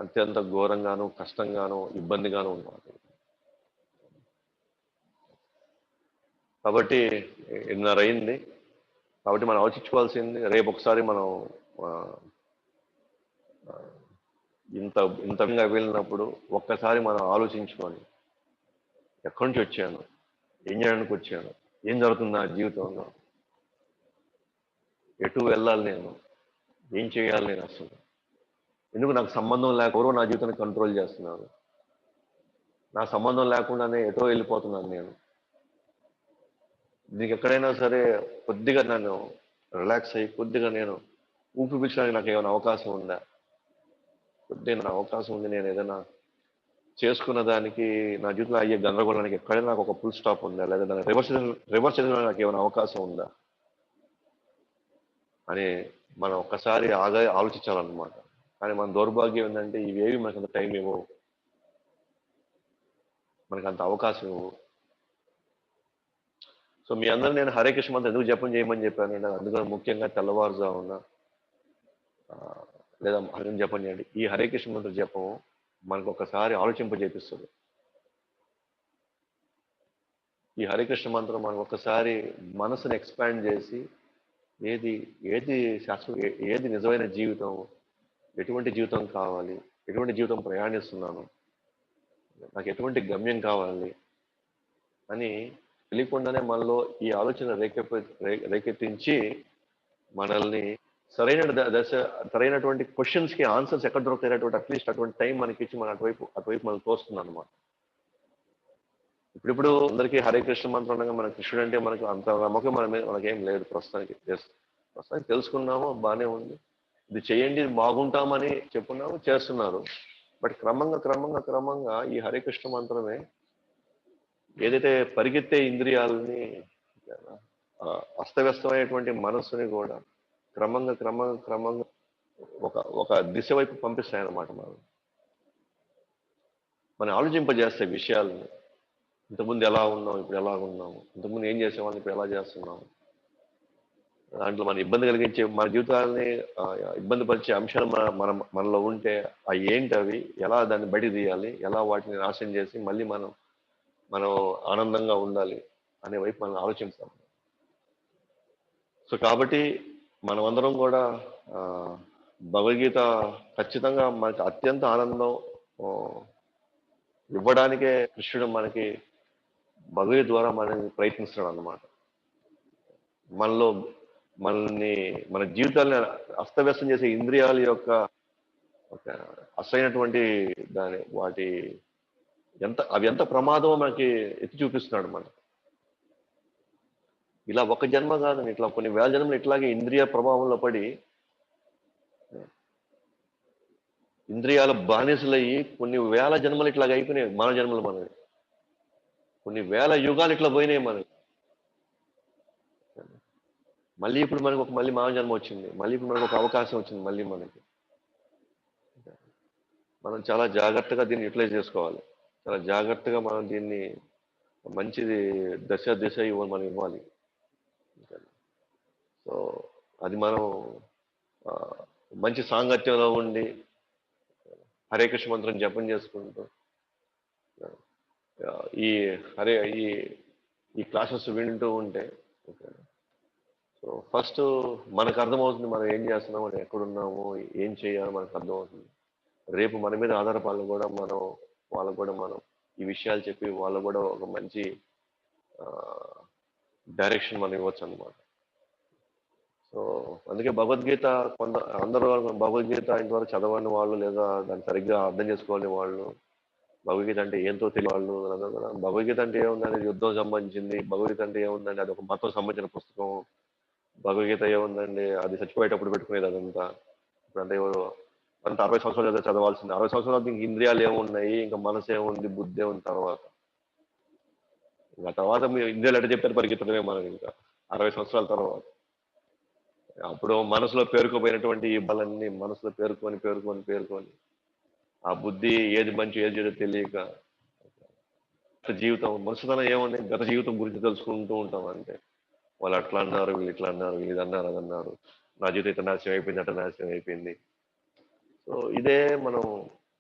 అత్యంత ఘోరంగాను, కష్టంగాను, ఇబ్బందిగాను ఉంటుంది. కాబట్టి 8:30 అయింది. కాబట్టి మనం ఆలోచించుకోవాల్సింది, రేపు ఒకసారి మనం ఇంత ఇంతగా వెళ్ళినప్పుడు ఒక్కసారి మనం ఆలోచించుకొని, ఎక్కడి నుంచి వచ్చాను, ఏం చేయడానికి వచ్చాను, ఏం జరుగుతుంది నా జీవితంలో, ఎటు వెళ్ళాలి నేను, ఏం చేయాలి నేను, అసలు ఎందుకు నాకు సంబంధం ఎవరో నా జీవితాన్ని కంట్రోల్ చేస్తున్నారు, నా సంబంధం లేకుండానే ఎటో వెళ్ళిపోతున్నాను నేను. దీనికి ఎక్కడైనా సరే కొద్దిగా నన్ను రిలాక్స్ అయ్యి, కొద్దిగా నేను ఊపిరి పీల్చడానికి నాకు ఏమైనా అవకాశం ఉందా, కొద్దిగా నా అవకాశం ఉంది, నేను ఏదైనా చేసుకున్న దానికి నా జీవితంలో అయ్యే గందరగోళానికి ఎక్కడైనా నాకు ఒక ఫుల్ స్టాప్ ఉందా, లేదా దాన్ని రివర్స్ చేయడానికి నాకు ఏమైనా అవకాశం ఉందా అని మనం ఒక్కసారి ఆలోచించాలన్నమాట. కానీ మన దౌర్భాగ్యం ఏంటంటే ఇవేవి మనకు అంత టైం ఇవ్వవు, మనకు అంత అవకాశం ఇవ్వవు. సో మీ అందరూ నేను హరే కృష్ణ మంత్రం ఎందుకు జపం చేయమని చెప్పాను, అందుకని ముఖ్యంగా తెల్లవారుజామున లేదా హరి జపం చేయండి. ఈ హరే కృష్ణ మంత్ర జపం మనకు ఒకసారి ఆలోచింపజేపిస్తుంది. ఈ హరే కృష్ణ మంత్రం మనకు ఒకసారి మనసును ఎక్స్పాండ్ చేసి, ఏది ఏది ఏది నిజమైన జీవితం, ఎటువంటి జీవితం కావాలి, ఎటువంటి జీవితం ప్రయాణిస్తున్నాను, నాకు ఎటువంటి గమ్యం కావాలి అని తెలియకుండానే మనలో ఈ ఆలోచన రేకెత్తించి మనల్ని సరైనటువంటి క్వశ్చన్స్ కి ఆన్సర్స్ ఎక్కడ దొరుకుతాయి అట్లీస్ట్ అటువంటి టైం మనకి ఇచ్చి మన అటువైపు మనకు తోస్తుంది అనమాట. ఇప్పుడు అందరికీ హరే కృష్ణ మంత్రం ఉండగా మన కృష్ణుడు అంటే మనకు అంత నమ్మకం మన మీద మనకేం లేదు ప్రస్తుతానికి. ప్రస్తుతానికి తెలుసుకున్నాము, బాగానే ఉంది, ఇది చేయండి బాగుంటామని చెప్పున్నాము, చేస్తున్నారు. బట్ క్రమంగా ఈ హరే కృష్ణ మంత్రమే ఏదైతే పరిగెత్తే ఇంద్రియాలని, అస్తవ్యస్తమైనటువంటి మనస్సుని కూడా క్రమంగా ఒక దిశ వైపు పంపిస్తాయన్నమాట. మనం ఆలోచింపజేస్తాయి విషయాలని. ఇంతకుముందు ఎలా ఉన్నాం, ఇప్పుడు ఎలా ఉన్నాము, ఇంతకుముందు ఏం చేసేవాళ్ళని ఇప్పుడు ఎలా చేస్తున్నాము, దాంట్లో మన ఇబ్బంది కలిగించే మన జీవితాలని ఇబ్బంది పరిచే అంశాలు మనలో ఉంటే అవి ఏంటి, అవి ఎలా దాన్ని బయట తీయాలి, ఎలా వాటిని నాశనం చేసి మళ్ళీ మనం ఆనందంగా ఉండాలి అనే వైపు మనం ఆలోచిస్తాం. సో కాబట్టి మనమందరం కూడా భగవద్గీత ఖచ్చితంగా మనకి అత్యంత ఆనందం ఇవ్వడానికే కృష్ణుడు మనకి భగవద్గీత ద్వారా మనల్ని ప్రయత్నిస్తున్నాడు అన్నమాట. మన జీవితాన్ని అస్తవ్యస్తం చేసే ఇంద్రియాల యొక్క అసలైనటువంటి అవి ఎంత ప్రమాదమో మనకి ఎత్తి చూపిస్తున్నాడు మనకి. ఇలా ఒక జన్మ కాదని ఇట్లా కొన్ని వేల జన్మలు ఇట్లాగే ఇంద్రియ ప్రభావంలో పడి ఇంద్రియాల బానిసలయ్యి కొన్ని వేల జన్మలు ఇట్లాగ అయిపోయినాయి. మన జన్మలు మనవి కొన్ని వేల యుగాలు ఇట్లా పోయినాయి మనకి. మళ్ళీ ఇప్పుడు మనకు మళ్ళీ మానవ జన్మ వచ్చింది, మళ్ళీ ఇప్పుడు మనకు ఒక అవకాశం వచ్చింది. మళ్ళీ మనం చాలా జాగ్రత్తగా దీన్ని యూటిలైజ్ చేసుకోవాలి. చాలా జాగ్రత్తగా మనం దీన్ని మంచిది దిశ మనం ఇవ్వాలి. సో అది మనం మంచి సాంగత్యంలో ఉండి హరే కృష్ణ మంత్రం జపం చేసుకుంటూ ఈ క్లాసెస్ వింటూ ఉంటే సో ఫస్ట్ మనకు అర్థమవుతుంది మనం ఏం చేస్తున్నాము, మనం ఎక్కడున్నాము, ఏం చేయాలో మనకు అర్థమవుతుంది. రేపు మన మీద ఆధారపడాలి కూడా వాళ్ళకు కూడా మనం ఈ విషయాలు చెప్పి వాళ్ళు కూడా ఒక మంచి డైరెక్షన్ మనం ఇవ్వచ్చు అన్నమాట. సో అందుకే భగవద్గీత అందరూ భగవద్గీత ఇంతవరకు చదవని వాళ్ళు లేదా దాన్ని సరిగ్గా అర్థం చేసుకోవాలి వాళ్ళు, భగవద్గీత అంటే ఏంటో తెలియ వాళ్ళు భగవద్గీత అంటే ఏముందండి, యుద్ధం సంబంధించింది, భగవద్గీత అంటే ఏముందండి, అది ఒక మతం సంబంధించిన పుస్తకం, భగవద్గీత ఏముందండి అది చచ్చిపోయేటప్పుడు పెట్టుకునేది, అదంతా ఇప్పుడంటే అంత 60 సంవత్సరాలు చదవాల్సింది. 60 సంవత్సరాలు ఇంక ఇంద్రియాలు ఏమున్నాయి, ఇంకా మనసు ఏముంది, బుద్ధి ఏముంది, తర్వాత మీరు ఇంద్రియాలు ఎట్లా చెప్పారు పరిగెత్తడమే మనం ఇంకా 60 సంవత్సరాల తర్వాత. అప్పుడు మనసులో పేరుకోపోయినటువంటి ఈ బలన్నీ మనసులో పేరుకొని ఆ బుద్ధి ఏది మంచి ఏది చెడు తెలియక జీవితం మనసుతనం ఏముంది, గత జీవితం గురించి తెలుసుకుంటూ ఉంటాం. అంటే వాళ్ళు అట్లా అన్నారు, వీళ్ళు ఇట్లా అన్నారు, వీళ్ళు ఇది అన్నారు, అది అన్నారు, నా జీవితం ఇట్లా నాశనం అయిపోయింది, అట్లా నాశనం అయిపోయింది. సో ఇదే మనం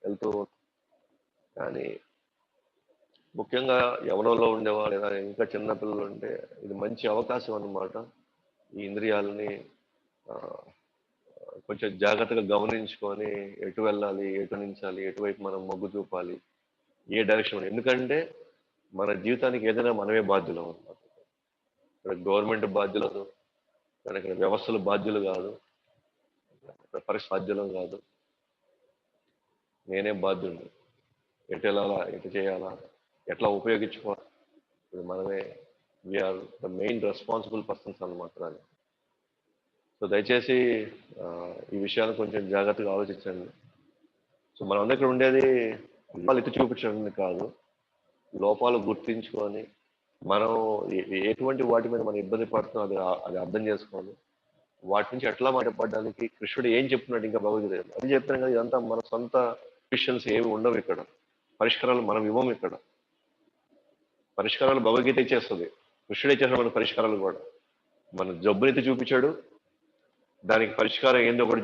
వెళ్తూ. కానీ ముఖ్యంగా యవనంలో ఉండేవాళ్ళు లేదా ఇంకా చిన్నపిల్లలు ఉంటే ఇది మంచి అవకాశం అన్నమాట. ఈ ఇంద్రియాలని కొంచెం జాగ్రత్తగా గమనించుకొని ఎటు వెళ్ళాలి, ఎటు నించాలి, ఎటువైపు మనం మొగ్గు చూపాలి, ఏ డైరెక్షన్. ఎందుకంటే మన జీవితానికి ఏదైనా మనమే బాధ్యులం అన్నమాట. ఇక్కడ గవర్నమెంట్ బాధ్యులు, ఇక్కడ వ్యవస్థలు బాధ్యులు కాదు, పరిస్థితి బాధ్యులం కాదు, నేనే బాధ్యుడు. ఎటు వెళ్ళాలా, ఎటు చేయాలా, ఎట్లా ఉపయోగించుకోవాలి, ఇది మనమే. We are the main responsible persons అన్నమాట దాన్ని. సో దయచేసి ఈ విషయాన్ని కొంచెం జాగ్రత్తగా ఆలోచించండి. సో మనం అందరికీ ఉండేది లోపాలు ఎత్తి చూపించడం కాదు, లోపాలు గుర్తించుకొని మనం ఎటువంటి వాటి మీద మనం ఇబ్బంది పడుతున్నాం అది అర్థం చేసుకోవాలి. వాటి నుంచి ఎట్లా బయటపడడానికి కృష్ణుడు ఏం చెప్తున్నాడు ఇంకా భగవద్గీత అది చెప్తున్నాం కదా. ఇదంతా మన సొంత క్వశ్చన్స్ ఏమి ఉండవు ఇక్కడ, పరిష్కారాలు మనం ఇవ్వము ఇక్కడ. పరిష్కారాలు భగవద్గీత ఇచ్చేస్తుంది, కృష్ణుడు ఇచ్చేస్తాడు మన పరిష్కారాలు కూడా. మన జబ్బునైతే చూపించాడు, దానికి పరిష్కారం ఏందో కూడా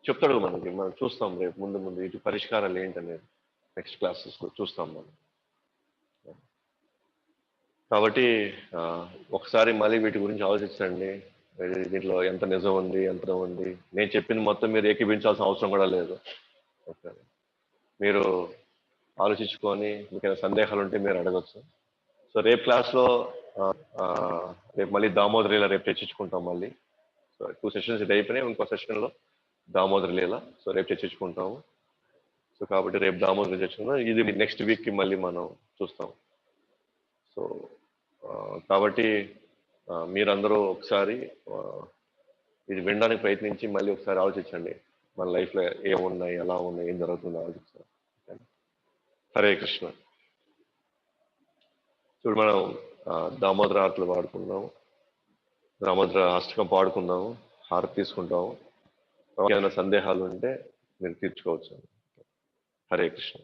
చెప్తాడు మనకి. మనం చూస్తాం రేపు ముందు ఇటు పరిష్కారాలు ఏంటనేది నెక్స్ట్ క్లాసెస్ చూస్తాం మనం. కాబట్టి ఒకసారి మళ్ళీ వీటి గురించి ఆలోచించండి. దీంట్లో ఎంత నిజం ఉంది, ఎంత ఉంది. నేను చెప్పింది మొత్తం మీరు ఏకీభించాల్సిన అవసరం కూడా లేదు. ఓకే, మీరు ఆలోచించుకొని మీకు ఏమైనా సందేహాలు ఉంటే మీరు అడగచ్చు. సో రేపు క్లాస్లో రేపు మళ్ళీ దామోదరిలా రేపు చర్చించుకుంటాం మళ్ళీ. 2 సెషన్స్ ఇది అయిపోయినాయి. ఇంకో సెషన్లో దామోదర లీల. సో రేపు చర్చించుకుంటాము. సో కాబట్టి రేపు దామోదర చర్చించుకుందాం. ఇది నెక్స్ట్ వీక్కి మళ్ళీ మనం చూస్తాం. సో కాబట్టి మీరందరూ ఒకసారి ఇది వినడానికి ప్రయత్నించి మళ్ళీ ఒకసారి ఆలోచించండి. మన లైఫ్లో ఏమున్నాయి, ఎలా ఉన్నాయి, ఏం జరుగుతుందో ఆలోచిస్తాం. హరే కృష్ణ. చూడు మనం దామోదర ఆటలు పాడుకుందాము, దామోదర అష్టకం పాడుకుందాము, హారతి తీసుకుంటాము. ఏమైనా సందేహాలు ఉంటే మీరు తీర్చుకోవచ్చు. హరే కృష్ణ.